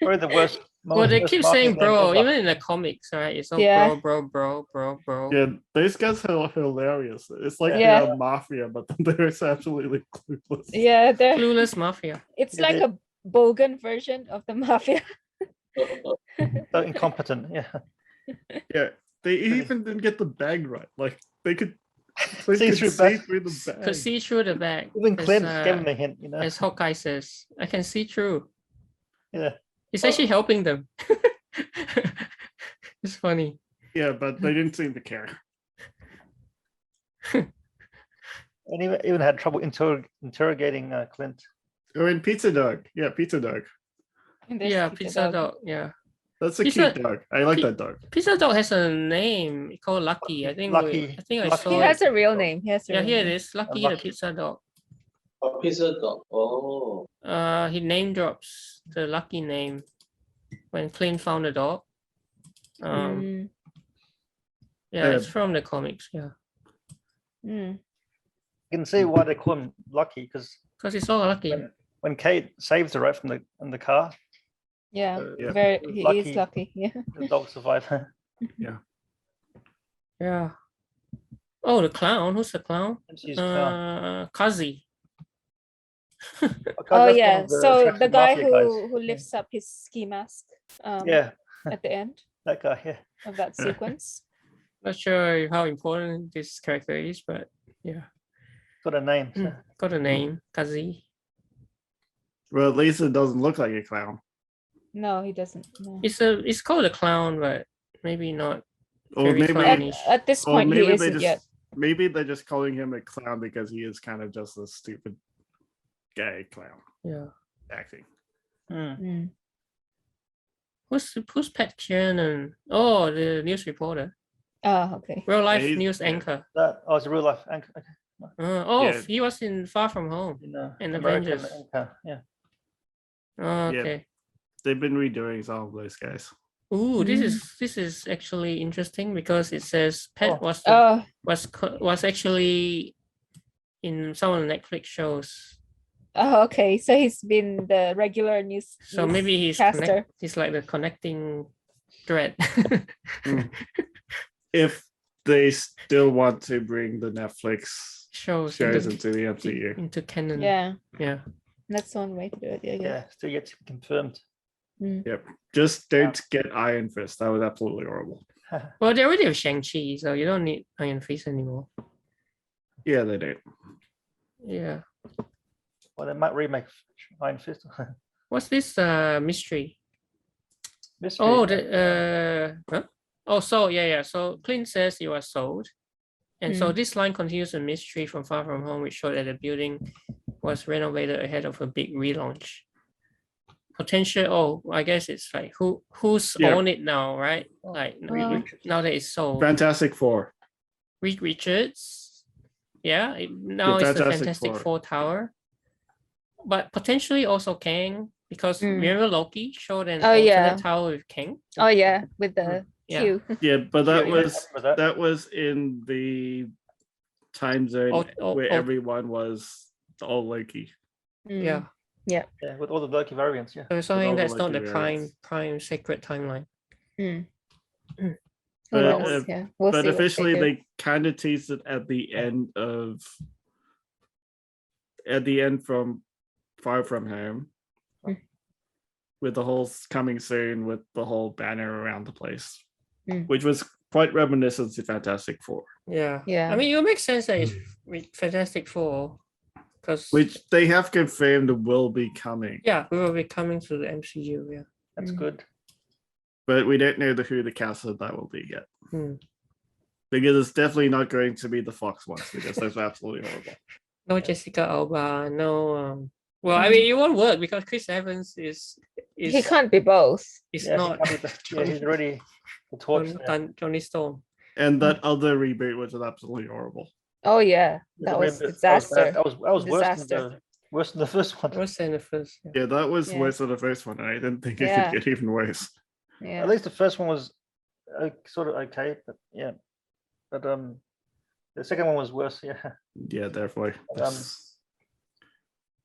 Probably the worst. Well, they worst keep marketing saying name bro, ever. even in the comics, right? It's all Yeah. bro. Yeah, those guys are hilarious. It's like Yeah. they're mafia, but they're absolutely clueless. Yeah, Clueless Mafia. it's Yeah, like a bogan version of the mafia. So incompetent. Yeah. Yeah, they even didn't get the bag right. Like they could See could through see bag. through the bag. Could see through the bag. Even as, Clint gave him a hint. as Hawkeye says, I can see through. Yeah. He's actually helping them. It's funny. Yeah, but they didn't seem to care. And even had trouble interrogating Clint. Oh, and Pizza Dog. Yeah, Pizza Dog. And there's Yeah, Pizza Dog. Yeah. That's a Pizza- cute dog. I like Pi- that dog. Pizza Dog has a name called Lucky. I think Lucky. I think I Lucky. saw He it. has a real name. He has a Yeah, real here it name. is. Lucky Lucky. the Pizza Dog. Oh, pizza dog. Oh. He name drops the Lucky name when Clint found the dog. Mm, Yeah, it's from the comics. Yeah, mm. You can see why they call him Lucky because because it's all lucky. when Kate saves her right from the car, Yeah. Yeah. Very. He Lucky. is lucky. Yeah. the dog survived. Yeah. Oh, the clown. Who's the clown? She's clown. Kazi. Okay, Oh that's one yeah. of the So the attractive guy mafia guys. who lifts up his ski mask. Yeah, At the end that guy. Yeah. of that sequence. Not sure how important this character is, but yeah, Got a name. so- got a name, Kazi. Well, at least it doesn't look like a clown. No, he doesn't. No. It's called a clown, but maybe not. Or Very maybe clownish. At this or point, he maybe they isn't just yet. maybe they're just calling him a clown because he is kind of just a stupid gay clown Yeah. acting. Hmm. Mm. Who's Pat Kiernan? Oh, the news reporter, Ah, okay. real life he's- news yeah. anchor. That it's a real life anchor. Okay. Yeah. He was in Far From Home. In, And American Avengers. anchor. Yeah. Oh, Yeah. okay. They've been redoing some of those guys. Ooh, Mm. this is actually interesting because it says Pat Oh. was actually in some of the Netflix shows. Okay. So he's been the regular news. So maybe he's caster. he's like the connecting thread. If they still want to bring the Netflix shows shows into, into the MCU. into canon. Yeah, Yeah. that's one way to do it. Yeah. Yeah. Still yet to be confirmed. Just don't get Iron Fist. That was absolutely horrible. Well, they already have Shang-Chi, so you don't need Iron Fist anymore. Yeah, they did. Yeah. Well, they might remake Iron Fist. What's this mystery? Mystery. Oh, huh? Oh, so yeah. So Clint says he was sold. And so this line continues a mystery from Far From Home, which showed that the building was renovated ahead of a big relaunch. Potential, I guess it's like who's Yeah. on it now, right? Like now that it's sold. Fantastic Four. Reed Richards. Yeah, now Yeah, it's the Fantastic Fantastic Four. Four Tower. But potentially also Kang, because remember Loki showed an Oh, alternate yeah. tower with Kang. Oh yeah, with the Yeah. Q. Yeah, but that Yeah, was remember that. that was in the time zone where everyone was all Loki. Mm. Yeah. Yeah, with all the Loki variants. Yeah. So it's all something the that's not the Loki prime variants. sacred timeline. Mm. Who But, knows? Yeah, we'll see. but what officially, do. they kind of teased it at the end from Far From Home, Mm. with the whole coming soon with the whole banner around the place, Mm. which was quite reminiscent to Fantastic Four, Yeah. Yeah. I mean, it would make sense that it's with Fantastic Four, because which they have confirmed will be coming, yeah, we will be coming to the MCU. Yeah. That's Mm. good. but we don't know who the cast of that will be yet. Hmm. Because it's definitely not going to be the Fox ones, because that's absolutely horrible. No Jessica Alba. No. Well, I mean, it won't work because Chris Evans is He can't be both. Is Yeah, not yeah, he's already the torch. Johnny Storm. And that other reboot, which is absolutely horrible. Oh yeah, Yeah, that was bad. disaster. That was worse Disaster. worse than the first one. Worse than the first. Yeah. Yeah, that was Yeah. worse than the first one, and I didn't think it Yeah. could get even worse. Yeah. At least the first one was sort of okay, but yeah. But the second one was worse. Yeah, Yeah, definitely. yeah.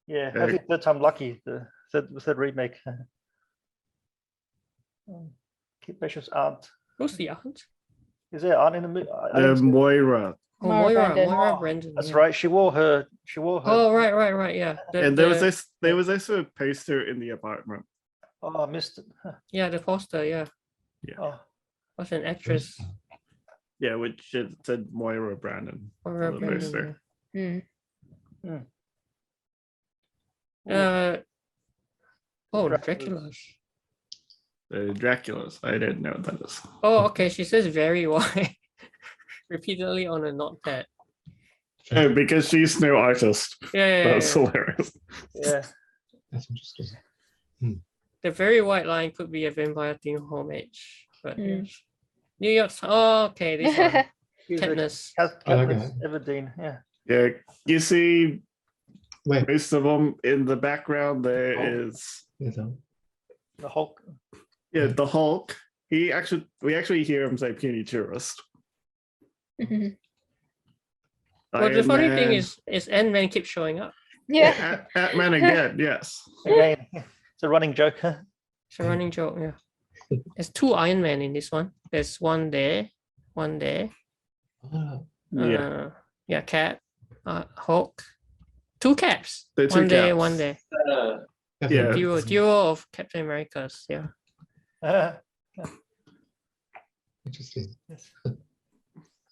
Yeah. I think third time lucky. The third remake. Kate Bishop's aunt. Who's the aunt? Is there aunt in the movie? I didn't see it. Moira. Oh, Moira Brandon. Moira Oh, Brandon. That's yeah. right. She wore her. Oh, right. Yeah. And there was also a poster in the apartment. Oh, I missed it. Huh. Yeah, the poster. Yeah, Oh, was an actress. Yeah, which it said Moira Brandon. Moira on the Brandon, poster. Mm. yeah. Oh, Dracula's. Dracula's. The Draculas. I didn't know what that is. Oh, okay. She says very white repeatedly on a notepad. Oh, because she's no artist. Yeah. That's hilarious. yeah. That's interesting. The very white line could be a vampire theme homage, but Mm. yes. New York. Oh, okay. This one. She's a Katniss. Katniss Everdeen. Yeah. Yeah, you see Wait, most of them in the background. There Oh. is is that- The Hulk. the Hulk. We actually hear him say "puny tourist." Well, the funny thing Iron is Ant-Man keeps showing up. Yeah. Man- Ant-Man again. Yes. Again, it's a running joke. Huh? It's a running joke. Yeah. There's two Iron Man in this one. There's one there, one there. Ah, Yeah. Yeah, Cap, Hulk, two Caps. The two One there, Caps. one there. Yeah. Duo of Captain Americas. Yeah. interesting.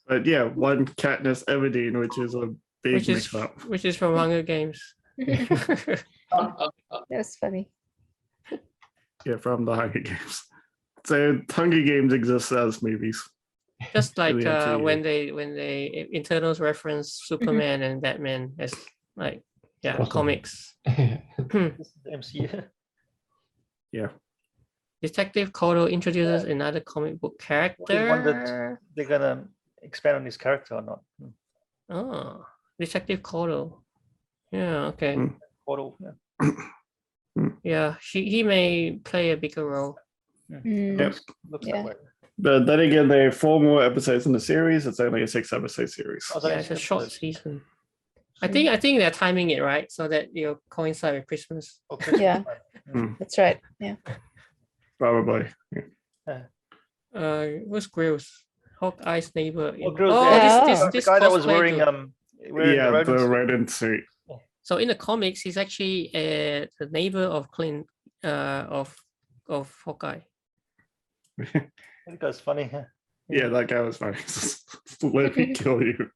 But yeah, one Katniss Everdeen, which is a big Which is mix-up. which is from Hunger Games. That was funny. Yeah, from the Hunger Games. So Hunger Games exists as movies. Just like the MCU. when they Internals reference Superman and Batman as like Crossover. comics. This is the MCU. Yeah. Detective Kodo introduces another comic book Always wondered- character. They're gonna expand on this character or not. Oh, Detective Kodo. Yeah, okay. Mm. Portal. Yeah. Yeah, he may play a bigger role. Mm. Yep. Looks Yeah. that way. But then again, there are 4 more episodes in the series. It's only a 6-episode series. Oh, so Yeah, it's a short episodes. season. I think they're timing it right so that you'll coincide with Christmas. Oh, Christmas Yeah. time. That's right. Yeah. Probably. Who's Grills? Hawkeye's neighbor. Oh, Grills, oh, yeah. The guy that was cosplay wearing dude. Yeah, Rodin the suit. rodent suit. So in the comics, he's actually the neighbor of Clint, of Hawkeye. That guy's funny. Huh? Yeah, that guy was funny. Let me kill you.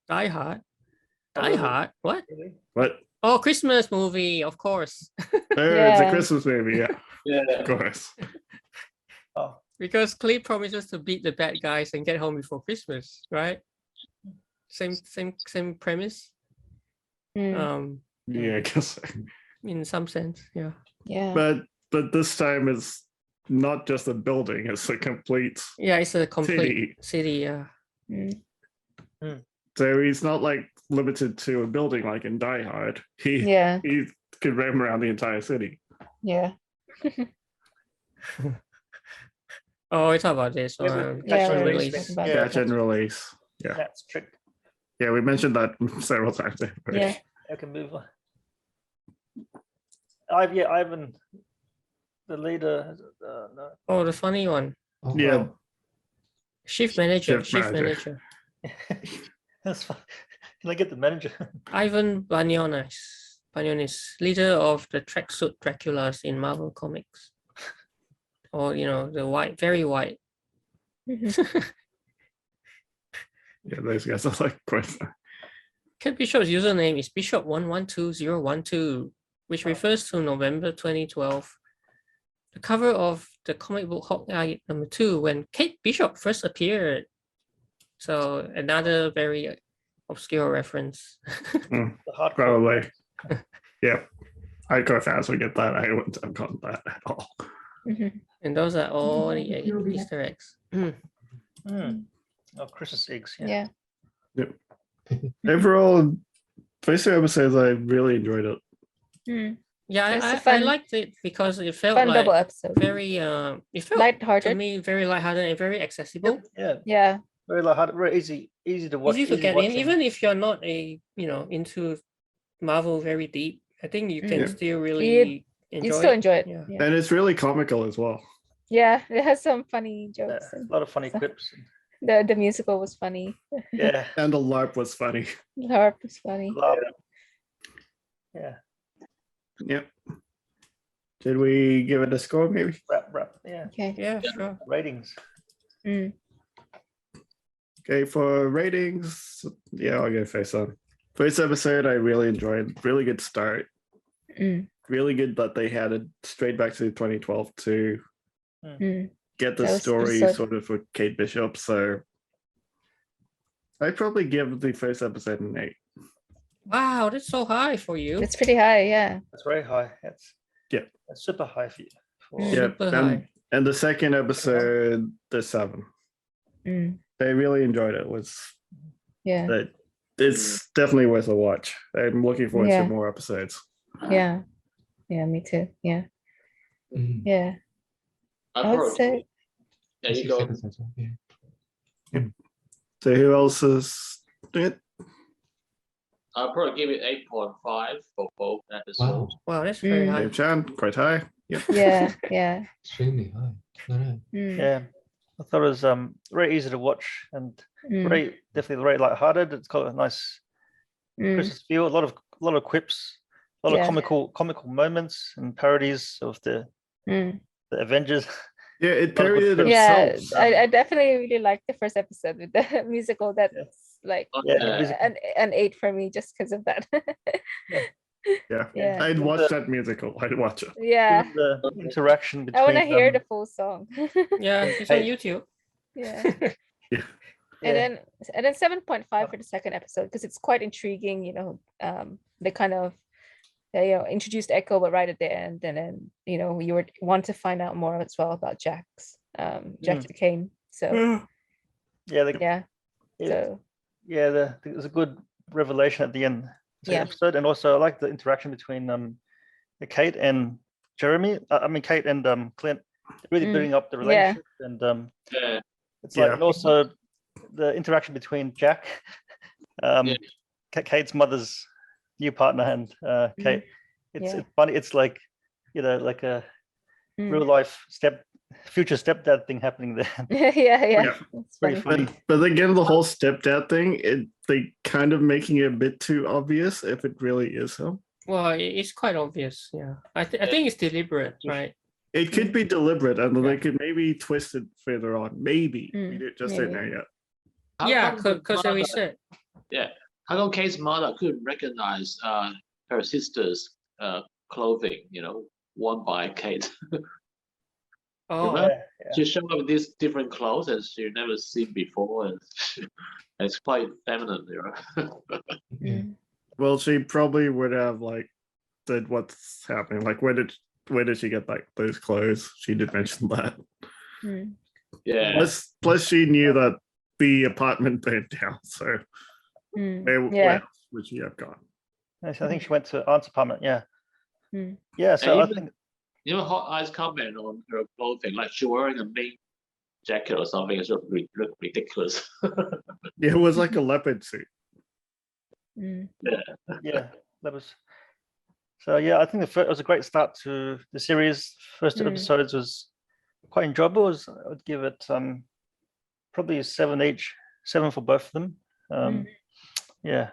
Die Hard. Oh, Die really? Hard. What? Really? What? Oh, Christmas movie, of course. Oh, it's a Yeah. Christmas movie. Yeah, Yeah. of course. Oh, Because Clint promises to beat the bad guys and get home before Christmas, right? Same premise. Mm. Yeah, I guess. In some sense, yeah. Yeah. But this time it's not just a building; it's a complete Yeah, it's a complete city. city. Yeah. Mm. So he's not like limited to a building like in Die Hard. Yeah. He could roam around the entire city. Yeah. Oh, we talk about this. Yeah, one. but Yeah, catch and we're release talking thing. about Yeah, that. Catch and release. Yeah, Cat's trick. yeah, we mentioned that several times. already. Yeah. I can move on. I haven't. the leader. No. Oh, the funny one. Oh, Yeah. wow. Shift manager. Shift Shift manager. manager. That's fine. Can I get the manager? Ivan Banyonis, leader of the tracksuit Draculas in Marvel Comics. Or the white, very white. Yeah, those guys are like quite. Kate Bishop's username is Bishop112012, which refers to November 2012. The cover of the comic book Hawkeye #2 when Kate Bishop first appeared. So another very obscure reference. The hardcore. Probably. Yeah. Hardcore fans will get that. I wouldn't have gotten that at all. And those are all the Easter eggs. Mm. Oh, Christmas eggs. Yeah. Overall, first two episodes, I really enjoyed it. Mm. Yeah, It's a I fun- liked it because it felt Fun like double episode. very it felt to Lighthearted. me very lighthearted and very accessible. Yeah. Yeah. Very lighthearted, very easy to watch. Easy to get in, watching. even if you're not into Marvel very deep. I think you can Yeah. still really You enjoy still it. enjoy it. Yeah. Yeah. And it's really comical as well. Yeah. It has some funny Yeah, jokes. a And lot of funny So- clips. the musical was funny. Yeah. And the LARP was funny. The harp was funny. Love it. Yeah. Yep. Did we give it a score maybe? Wrap. Yeah. Okay. Yeah, sure. Ratings. Mm. Okay, for ratings, yeah, I'll go first on. First episode, I really enjoyed. Really good start. Mm. Really good that they had it straight back to 2012 to Mm. get the That was story episode- sort of with Kate Bishop. So I'd probably give the first episode an 8. Wow, that's so high for you. It's pretty high. Yeah. That's very high. That's super high for you. For- Mm. Yeah, Super high. and the second episode, the 7. Mm. I really enjoyed it. Yeah. It's definitely worth a watch. I'm looking forward Yeah. to more episodes. Yeah. Yeah. Me too. Yeah. Mm. Yeah. I've I would heard. say. Yeah, you Six go. episodes, yeah. So who else is it? I'll probably give it 8.5 for both episodes. Wow, that's very Mm. high. Dave Chan, quite high. Yep. Yeah. Yeah. Extremely high. No. Mm. Yeah. I thought it was very easy to watch and Mm. definitely very lighthearted. It's got a nice Mm. Christmas feel. A lot of quips, a lot Yeah. of comical moments and parodies of the Mm. Avengers. Yeah, it Lot of good parodied clips. Yeah, themselves. I definitely really liked the first episode with the musical. That's like Yeah, music- an 8 for me just because of that. Yeah. Yeah. I'd watch that musical. I'd watch it. Yeah, The interaction between. I want to hear um, the full song. Yeah, it's on Hey. YouTube. Yeah, Yeah. and then 7.5 for the second episode because it's quite intriguing. They kind of introduced Echo, but right at the end, and then you want to find out more as well about Jack Kane. So yeah, the, yeah, yeah, so there's a good revelation at the end of the Yeah. episode, and also I like the interaction between Kate and Jeremy. Kate and Clint, really Mm. building up the Yeah. relationship, and Yeah. it's like Yeah. and also the interaction between Jack, Yeah. Kate's mother's new partner, and Kate. It's Yeah. funny. It's like like a Mm. real life future stepdad thing happening there. yeah, Yeah. it's Pretty funny. funny. But again, the whole stepdad thing, they kind of making it a bit too obvious if it really is him. Well, it's quite obvious. Yeah, I think it's deliberate, right? It could be deliberate, and Yeah. they could maybe twist it further on. Maybe we just don't maybe. know yet. How Yeah, come the because we mother- said. How come Kate's mother couldn't recognize her sister's clothing, worn by Kate? Oh, Remember? She showed up with these different clothes and she never seen before, and it's quite feminine, Mm. Well, she probably would have said what's happening. Like, where did she get those clothes? She did mention that. Mm. Yeah. Plus, she knew that the apartment burned down. So Mm. where Yeah. else would she have gone? Yes, I think she went to aunt's apartment. Yeah. Mm. Yeah. So I even- think Hawkeye's comment on her clothing, like she wearing a mink jacket or something, it look ridiculous. Yeah, it was like a leopard suit. Mm. yeah, that was. So yeah, I think it was a great start to the series. First two Mm. episodes was quite enjoyable. I would give it probably a 7 each, 7 for both of them. Yeah,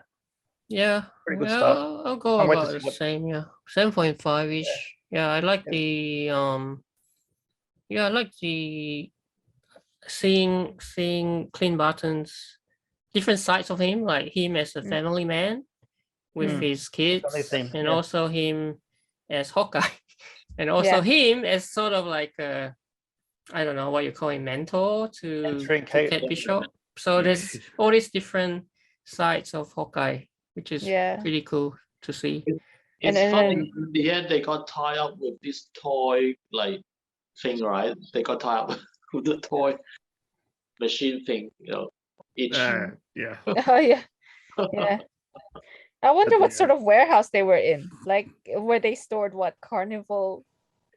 Yeah, pretty good yeah, start. I'll go Can't wait to about see the what- same. Yeah, 7.5 ish. Yeah, I like the Yeah, I like the seeing Clint Barton's different sides of him, like him as a family man with Mm. his kids, Family theme, and yeah. also him as Hawkeye, and also him as sort of like a, I don't know what you call him, mentor to Mentoring Kate. Kate Bishop. So there's all these different sides of Hawkeye, which is Yeah. pretty cool to see. And It's funny. then- In the end, they got tied up with this toy like thing, right? They got tied up with the toy machine thing. Each. Yeah. Oh yeah, yeah. I wonder At what the sort of warehouse they were in, like where they stored what carnival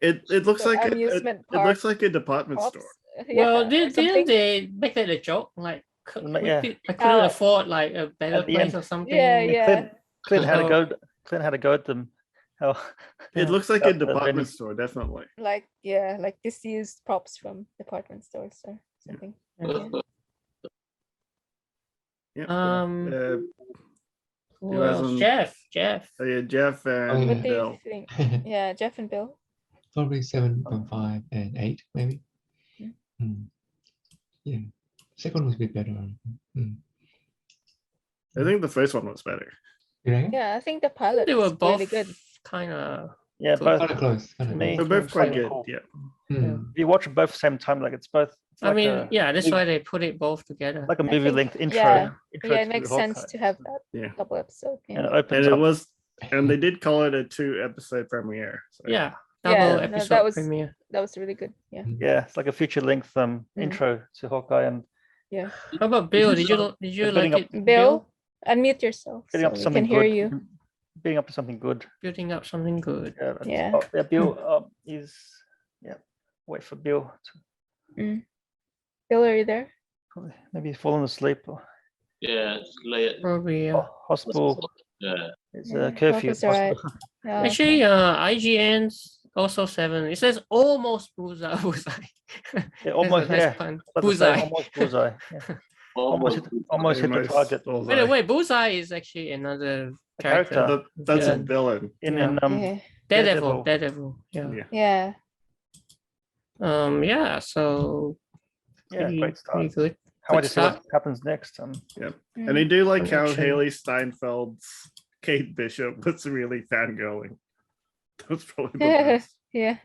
It looks like amusement it park looks like a department props. store. Well, or didn't something. they make that a joke? Like, Yeah. I couldn't Oh. afford like a better At the place end. or something. Yeah. Clint had to So- go. Clint had to go at them. How It looks like a That's the department venue. store, definitely. Like like disused props from department stores or something. Yeah. Yeah. Who You guys else? on- Jeff. Yeah, Jeff and yeah. What do you Bill. think? Yeah, Jeff and Bill. Probably 7.5 and 8, maybe. Mm. Mm. Yeah. Second was a bit better. Mm. I think the first one was better. You reckon? Yeah, I think the pilot They were was both really good. kind of. yeah, Cool. both. Kind of close. Kind of Me. close. They're both quite Quite good. cool. Yeah. Mm. If you watch them both at the same time, like it's both. It's I like mean, a, yeah, that's movie- why they put it both together. like a I movie think- length intro. yeah. intro Yeah, it to makes sense Hawkeye. to have that Yeah. double episode. And Yeah. it opens And it up. was, and they did call it a 2-episode premiere. So. Yeah, Yeah, double no, episode that was- premiere. That was really good. Yeah. Yeah, it's like a feature length intro to Hawkeye and How about Bill? Did you They're like building it, Bill, unmute yourself building so up to we something can hear good. you. Building up to something good. Building up something good. Yeah. that's- Yeah. Oh, yeah. Bill is. Yeah. Wait for Bill. Bill, are you there? Maybe he's fallen asleep. Or, Yeah, it's late. Probably. hospital. Yeah. It's Yeah, a curfew. hope it's alright. hospital. Yeah, Actually, IGN's also 7. It says almost bullseye. Bullseye. Yeah, almost. That's a nice Yeah. pun. About to say Bullseye. almost bullseye. Yeah. Almost hit the Almost target. bullseye. By the way, Bullseye is actually another A character. character. That's Yeah. a villain. In Yeah. yeah. Daredevil. Daredevil. Yeah. Yeah. Yeah. Yeah. So Yeah, pretty, great start. pretty good. How Good to see what start. happens next. And I do like how Connection. Haley Steinfeld's Kate Bishop was really fangirling. That was probably the Yeah. best. Yeah.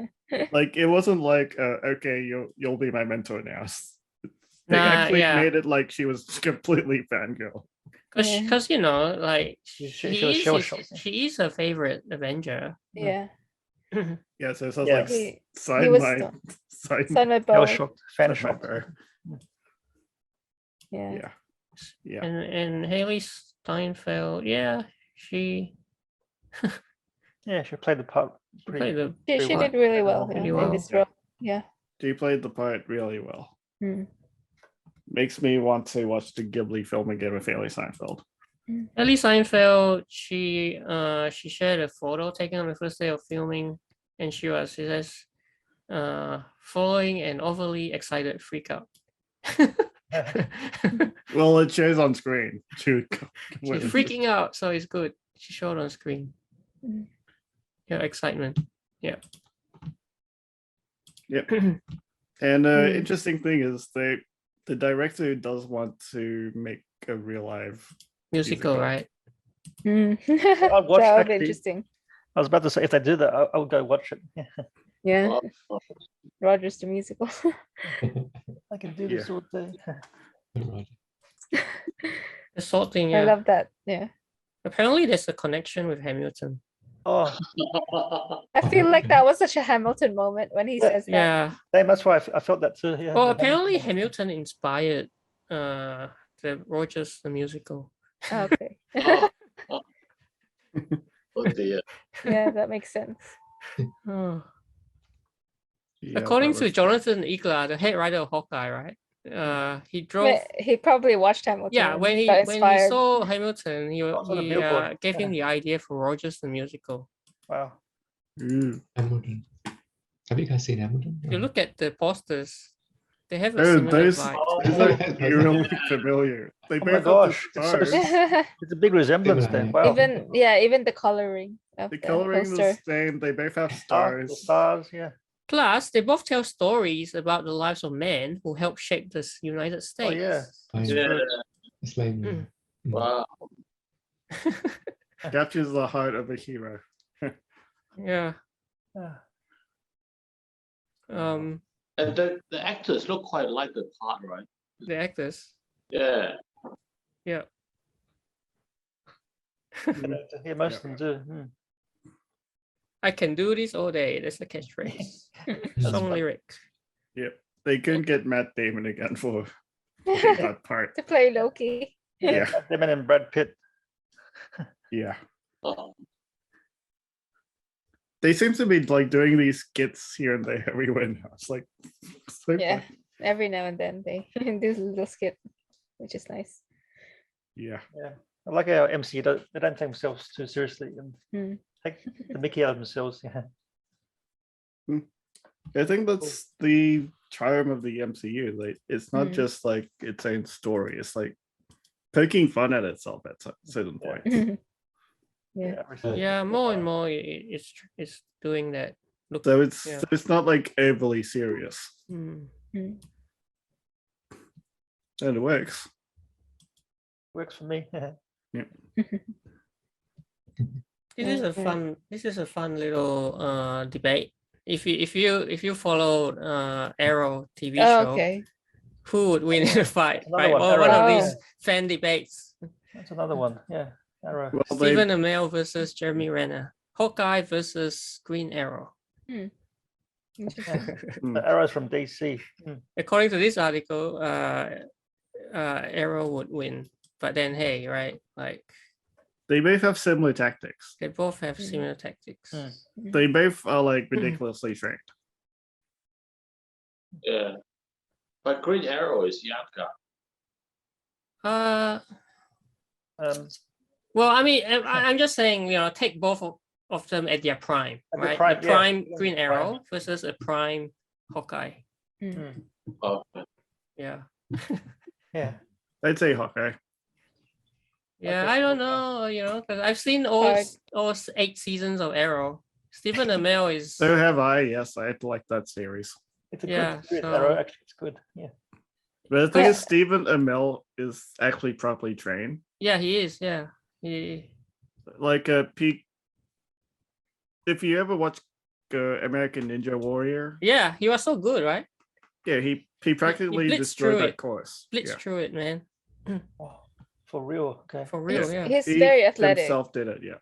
Like it wasn't like okay, you'll be my mentor now. They Nah, actually yeah. made it like she was completely fangirl. Yeah. Because you know, like She she was is shell-shocked. she is her favorite Avenger. Yeah. Yeah, so it sounds Yeah. like He sign was my still- sign, Sign my I bow. was shocked. Fan sign my shocked. bear. Yeah. Yeah. Yeah. And Haley Steinfeld, yeah, she Yeah, she played the part. played Pretty, the She well. did really well Pretty in well. this role. Yeah. She played the part really well. Mm. Makes me want to watch the Ghibli film again with Haley Steinfeld. Haley Steinfeld. She shared a photo taken on the first day of filming, and she says, following an overly excited freak out. Well, it shows on screen. She's freaking out, so it's good. She showed on screen. Mm. Yeah, excitement. Yep. Mm. And Mm. interesting thing is the director does want to make a real live. Musical, Musical. right? Mm. I'd watch That would actually. be interesting. I was about to say if they do that, I would go watch it. Yeah. Rogers the musical. I can do Yeah. this all day. Right. The sort thing, I yeah. love that. Yeah. Apparently, there's a connection with Hamilton. Oh, I feel like that was such a Hamilton moment when he says that. Yeah. same, that's why I felt that too. Yeah. Well, the apparently Hamilton. Hamilton inspired the Rogers the musical. Oh, okay. Oh dear. Yeah, that makes sense. Oh. Yeah, According that to was- Jonathan Igler, the head writer of Hawkeye, right? He drove. He probably watched Hamilton. Yeah, and when got he inspired. saw Hamilton, Also the billboard, gave him yeah. the idea for Rogers the musical. Wow. Ooh. Hamilton. Have you guys seen Hamilton? If you look at the posters, they have a Oh, similar those vibe. those are eerily familiar. They Oh my both have the gosh, it's so stars. It's a big resemblance Similar, there. yeah. Wow. Even the coloring of The the coloring the poster. same. They both have The stars. stars, yeah. Plus, they both tell stories about the lives of men who helped shape the United States. Oh yeah. Oh, It's yeah. true. It's like Mm. Wow. Captures the heart of a hero. Yeah. Yeah. Um, And the actors look quite like the part, right? the actors. Yeah. Yeah. Yeah, most of them do. I can do this all day. That's the catchphrase. Song lyrics. Yep. They couldn't get Matt Damon again for that part. To play Loki. Yeah. Matt Damon and Brad Pitt. Yeah. Oh, They seem to be like doing these skits here and there everywhere now. It's like so Yeah. funny. Every now and then they do this little skit, which is nice. Yeah. Yeah. I like how MC they don't take themselves too seriously and Mm. take the Mickey out of themselves. Yeah. I think that's the charm of the MCU. Like it's not Mm. just like its own story. It's like poking fun at itself at certain Yeah. points. Yeah. everything. Yeah, more and more it's doing that. Look, So it's Yeah. it's not like overly serious. mm, And it works. Works for me. this is a fun little debate. If you follow Arrow TV Oh, show, okay. who would win in a fight? Another Right? one, Or one of Arrow. these fan debates. That's another one. Yeah. Arrow. Well, Stephen Amell versus Jeremy Renner. Hawkeye versus Green Arrow. Interesting. Arrow's from DC. According to this article, Arrow would win. But then hey, right? Like they both have similar tactics. they both have similar tactics. They both are like ridiculously trained. yeah. But Green Arrow is younger. Well, I mean, I'm just saying, take both of them at their prime, At the right? prime, The yeah. prime Yeah, Green prime. Arrow versus a prime Hawkeye. Oh, Yeah. Yeah. I'd say Hawkeye. Yeah, Okay. I don't know, because I've seen Hard. all 8 seasons of Arrow. Stephen Amell is So have I. Yes, I like that series. It's a Yeah, good series, so- Arrow. Actually, it's good. Yeah. But the thing Yeah. is, Stephen Amell is actually properly trained. yeah, he is, yeah. He Like peak. If you ever watch American Ninja Warrior, yeah, he was so good, right? yeah, he practically blitzed destroyed through that it. course. Blitz Yeah. through it, man. Oh, for real. Okay. For real, Yes. yeah. He's He very athletic. himself did it. Yeah,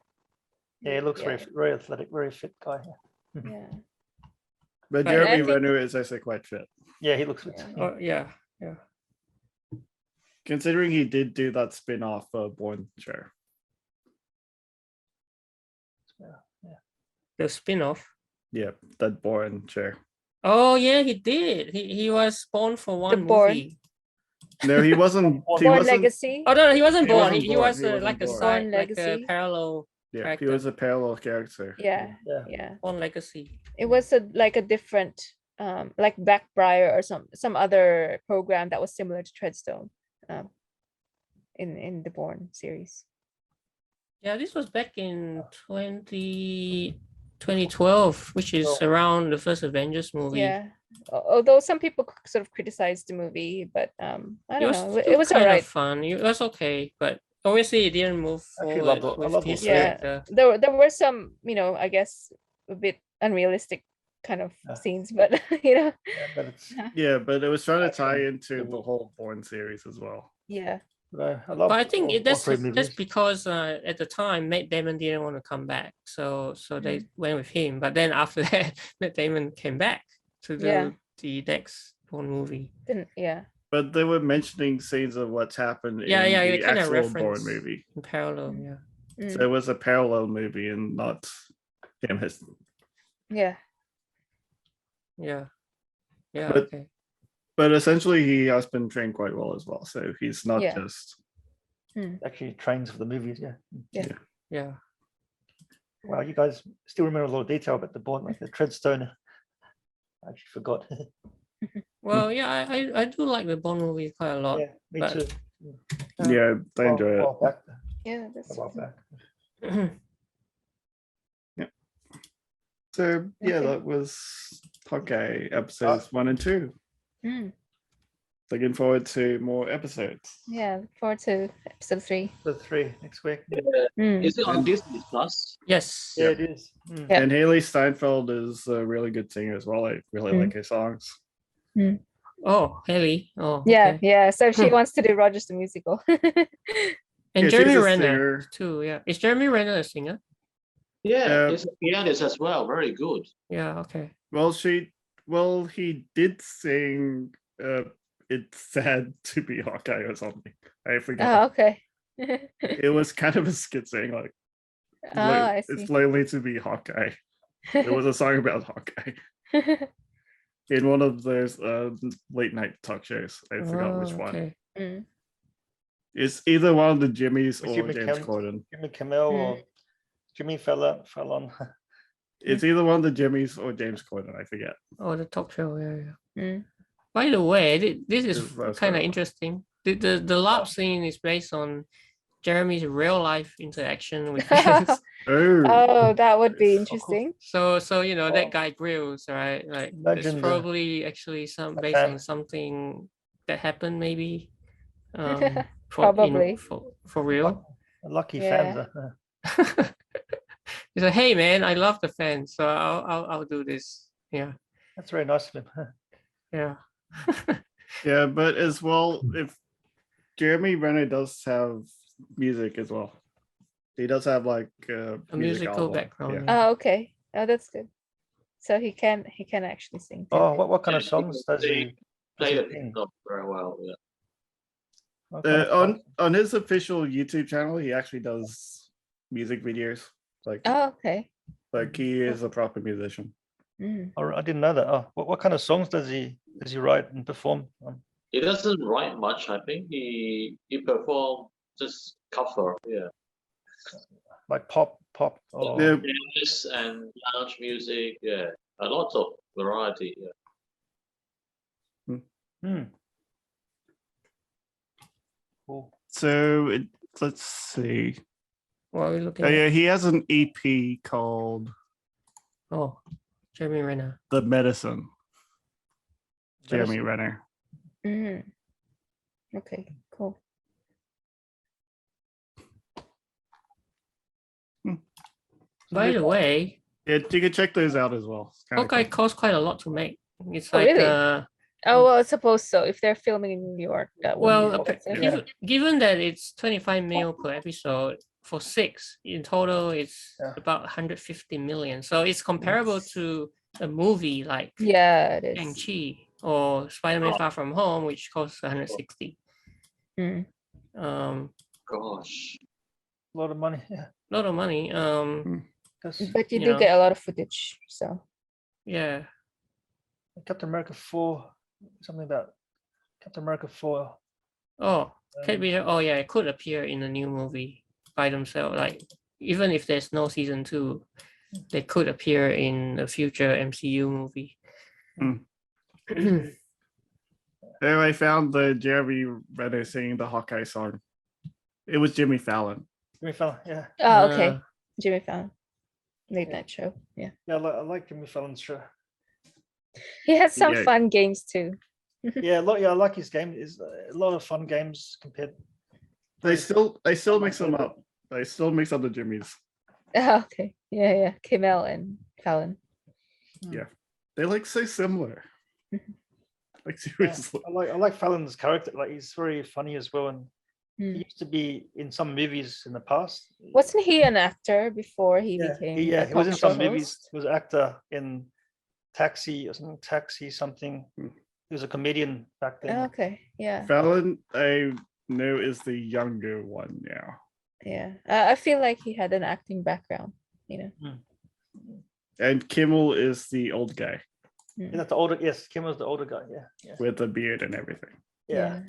Yeah, he looks Yeah. very athletic, very fit guy. Yeah. but But Jeremy I think- Renner is also quite fit, Yeah, he looks fit. Yeah. Oh, yeah. considering he did do that spin-off Born show. The spin-off. Yeah, that Born show. Oh yeah, he did. He was born for one Bourne. movie. No, he wasn't. He Born wasn't. Legacy. Oh no, he wasn't He born. wasn't He born, was he wasn't like a born. side, like a Legacy. parallel Yeah, he character. was a parallel character. Yeah. Yeah. Yeah. Born Legacy. It was like a different like Backbriar or some other program that was similar to Treadstone in the Bourne series. Yeah, this was back in 2012, which is around the first Avengers movie. Yeah. Although some people sort of criticized the movie, but I It don't was know. still It was kind alright. of fun. It was okay, but obviously it didn't move Actually, forward I with love his those Yeah. character. There were some, I guess a bit unrealistic kind of Yeah. scenes, but Yeah, but it's, Yeah, but it was trying to tie Actually, into the whole Born series as well. yeah. I love. But I think all that's three movies. because at the time Matt Damon didn't want to come back, so they went with him. But then after that, Matt Damon came back to Yeah. the next Bond movie. Yeah. But they were mentioning scenes of what's happened Yeah, in yeah, the they kinda actual Born reference- movie. In parallel, yeah. So it was a parallel movie and not him. Yeah. Yeah. But- Okay. But essentially, he has been trained quite well as well. So he's not Yeah. just. Actually trains for the movies. Yeah. Yeah. Wow, you guys still remember a lot of detail about the Bourne, like the Treadstone. I actually forgot. Well, yeah, I do like the Bond movie quite a lot. Yeah, me but- too. Yeah, I enjoy it. While back, Yeah, that's a while true. back. So yeah, Okay. that was Hawkeye episodes 1 and 2. Mm, Looking forward to more episodes. yeah, look forward to episode 3. The 3 next week. Mm. Is it on And- Disney Plus? Yes. Yeah, it is. Mm. Yeah. And Haley Steinfeld is a really good singer as well. I really like her songs. Oh, Haley. Oh, Yeah, okay. yeah. So she wants to do Rogers the Musical. And Yeah, she's Jeremy a Renner singer. too. Yeah, is Jeremy Renner a singer? Yeah, Uh, it's a pianist as well. Very good. Yeah. Okay. Well, he did sing It's Sad to Be Hawkeye or something. I forget. Oh, okay. It was kind of a skit saying like Oh, I see. it's lonely to be Hawkeye. It was a song about Hawkeye in one of those late night talk shows. I forgot which Oh, one. okay. Mm. It's either one of the Jimmys With or Jimmy James Kimmel. Corden. Jimmy Kimmel or Jimmy Fallon. It's either one of the Jimmys or James Corden. I forget. Oh, the talk show. Yeah. Yeah. Mm. By the way, this is This was kind of better. interesting. The lab scene is based on Jeremy's real life interaction with fans. Oh, that would be Yes, of course. interesting. So you know that Oh. guy Grills, right? Like it's Imagine the- probably actually a based fan. on something that happened maybe. Probably. For real. Lucky Yeah. fans. He's like, hey man, I love the fans, so I'll do this. Yeah, That's very nice of him. yeah. Yeah, but as well, if Jeremy Renner does have music as well. He does have like A music musical album. background. Yeah. Yeah. Oh, okay. Oh, that's good. So he can actually sing. too. Oh, what kind of Yeah, songs does they he Play he it sing? not very well. Yeah. What kind of songs? On his official YouTube channel, he actually does music videos. Like Oh, okay. he is a proper musician. Mm. Oh, I didn't know that. Oh, what kind of songs does he write and perform? He doesn't write much. I think he perform just cover. Yeah. Like pop. Or, Yeah, Jazz and lounge music. Yeah. A lot of variety. Yeah. Hmm. Cool. so let's see. What are we looking Oh at? yeah, he has an EP called Oh, Jeremy Renner. The Medicine. Jeremy Medicine. Renner. Mhm. Okay, cool. By the way, Yeah, you can check those out as well. It's kinda Hawkeye cool. costs quite a lot to make. It's Oh, like really? Oh, well, I suppose so. If they're filming in New York, that would well, be appa- expensive. Yeah. given that it's 25 mil per episode for 6 in total, it's Yeah. about 150 million. So it's comparable to a movie like Yeah, it is. Shang-Chi or Spider-Man Far From Home, which costs 160. Mm. Gosh. A lot of money. Yeah. A lot of money. That's But you You do know. get a lot of footage, so Yeah. Captain America 4. Something about Captain America 4. Oh, could um, be. Oh, yeah. It could appear in a new movie by themselves. Like even if there's no season 2, they could appear in a future MCU movie. Oh, I found the Jeremy Renner singing the Hawkeye song. It was Jimmy Fallon. Jimmy Fallon. Yeah. oh, okay. Uh, Jimmy Fallon, late night show. Yeah, Yeah. I like Jimmy Fallon's show. he has some Yeah. fun games too. Yeah. I like his game. Is a lot of fun games compared. I still Oh my mix them God. up. I still mix up the Jimmys. Oh, okay, yeah. Kimmel and Fallon. They're like so similar. Like Yeah, seriously. I like Fallon's character. Like he's very funny as well, and Hmm. he used to be in some movies in the past. Wasn't he an actor before he Yeah, became? he a was in talk show some movies. host? He was an actor in Taxi or something. Taxi something. Hmm. He was a comedian back then. Oh, okay, yeah, Fallon, I know, is the younger one now. yeah. I feel like he had an acting background. You know. And Kimmel is the old guy Yeah, that's the older. Yes, Kim was the older guy. Yeah. with the beard and everything. Yeah.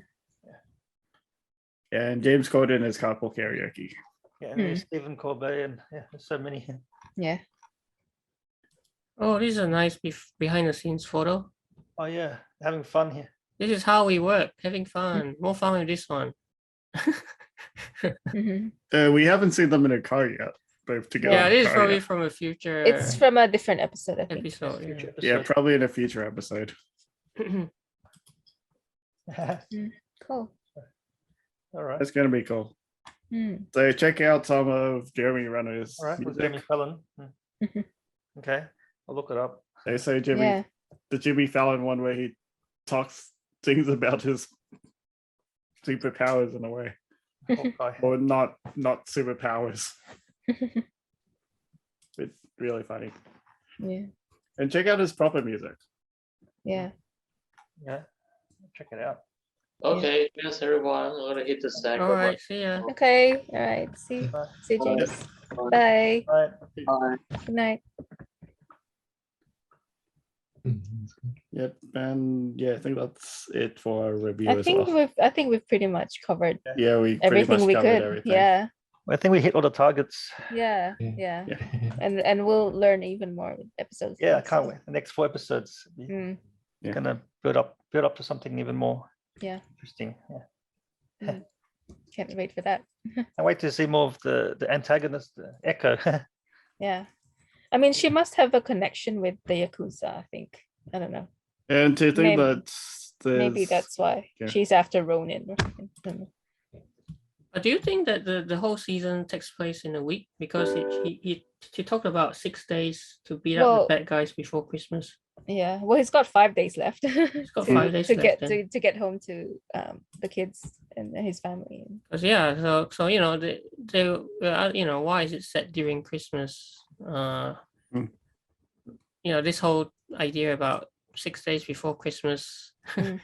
And James Corden is Carpool Karaoke. Yeah. And there's Stephen Corbett and there's so many. Yeah. Oh, this is a nice behind the scenes photo. Oh yeah, having fun here. This is how we work, having fun. More fun with this one. Mhm. We haven't seen them in a car yet. Both together. Yeah, in a this is car probably yet. from a future It's from a different episode, I think. episode. Future Yeah, episode. probably in a future episode. Cool. All right. That's gonna be cool. Mm. So check out some of Jeremy Renner's All right. With music. Jimmy Fallon. Mhm. Okay, I'll look it up. They say Jimmy, Yeah. the Jimmy Fallon one where he talks things about his superpowers in a way, Hawkeye. or not superpowers. It's really funny. Yeah. And check out his proper music. Yeah. Yeah, check it out. Okay, yes, everyone. I'm gonna hit the sack. All right, see ya. Okay. All right. See Bye. you, James. Bye. Bye. All right. Bye. Good night. That's good. Yep, and yeah, I think that's it for our review I as think well. we've pretty much covered Yeah, we pretty everything much we covered could. everything. Yeah. I think we hit all the targets. Yeah. Yeah. Yeah. And we'll learn even more with episodes. Yeah, I three, can't so- wait. The next 4 episodes, we're Mm, Yeah. gonna build up to something even more Yeah. interesting. Yeah. Can't wait for that. I wait to see more of the antagonist, the Echo. Yeah. I mean, she must have a connection with the Yakuza, I think. I don't know. And to think Maybe- that Maybe there's- that's why yeah. she's after Ronin or something. I don't know. But do you think that the whole season takes place in a week? Because he talked about 6 days to beat up Well- the bad guys before Christmas. Yeah. Well, he's got 5 days left. He's got to, 5 days to left get then. to get home to the kids and his family. Because yeah, so you know you know, why is it set during Christmas? Mm. You know, this whole idea about 6 days before Christmas Mm.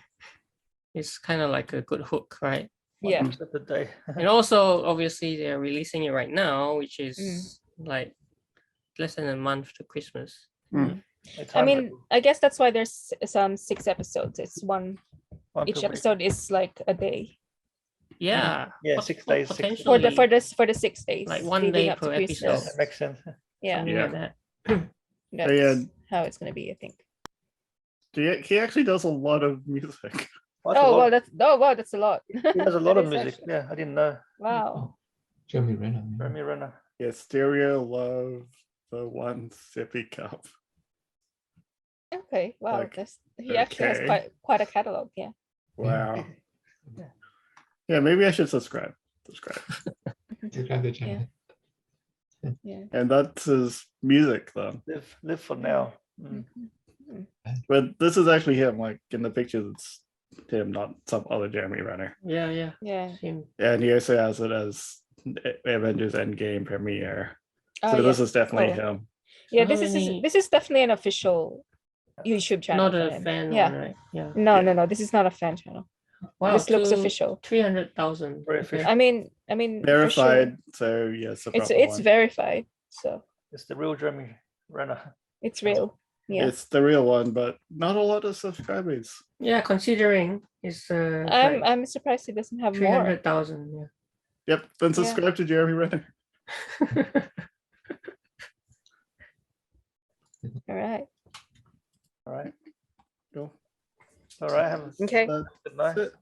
is kind of like a good hook, right? Yeah. Most of the day. And also, obviously, they're releasing it right now, which is Mm. like less than a month to Christmas. They I timed mean, it I guess that's why there's some 6 episodes. It's one. one Each per week. episode is like a day Yeah. Yeah, pot- 6 pot- days, 6 Potentially, for the 6 days. Like one leading day up to per Yeah, episode. Christmas. that makes sense. Yeah. something Yeah. like that. That's yeah. how it's gonna be, I think. He actually does a lot of music. Well, that's a Oh lot. wow, that's a lot. He has a lot That of is music. actually- Yeah, I didn't know. Wow. Jeremy Renner. yeah. Jeremy Renner. Yeah, Stereo Love, the one sippy cup. Okay. Wow. Like, He actually has okay. quite a catalog. Yeah. Wow. Yeah. Yeah, maybe I should subscribe. Subscribe. Subscribe to the channel. Yeah. And that's his music though. Live for now. Mhm. But this is actually him. Like in the pictures, it's him, not some other Jeremy Renner. Yeah, yeah. Yeah. Same. And he also has it as Avengers Endgame premiere. Oh, So this yeah. is definitely Oh. him. Yeah. How This is many- this is definitely an official YouTube channel. Not for a him. fan Yeah. one, right? Yeah. No. This is not a fan channel. Wow, This looks official. 300,000. Very Okay. official. I mean, for sure. Verified. So yes, It's verified, so It's the real Jeremy Renner. it's real. Yeah. It's the real one, but not a lot of subscribers. Yeah, considering it's I'm surprised it doesn't have more. 300,000. Yep. Then subscribe to Jeremy Renner. Yeah. All right. All right. Cool. All right. Have a Okay. That's good night. it.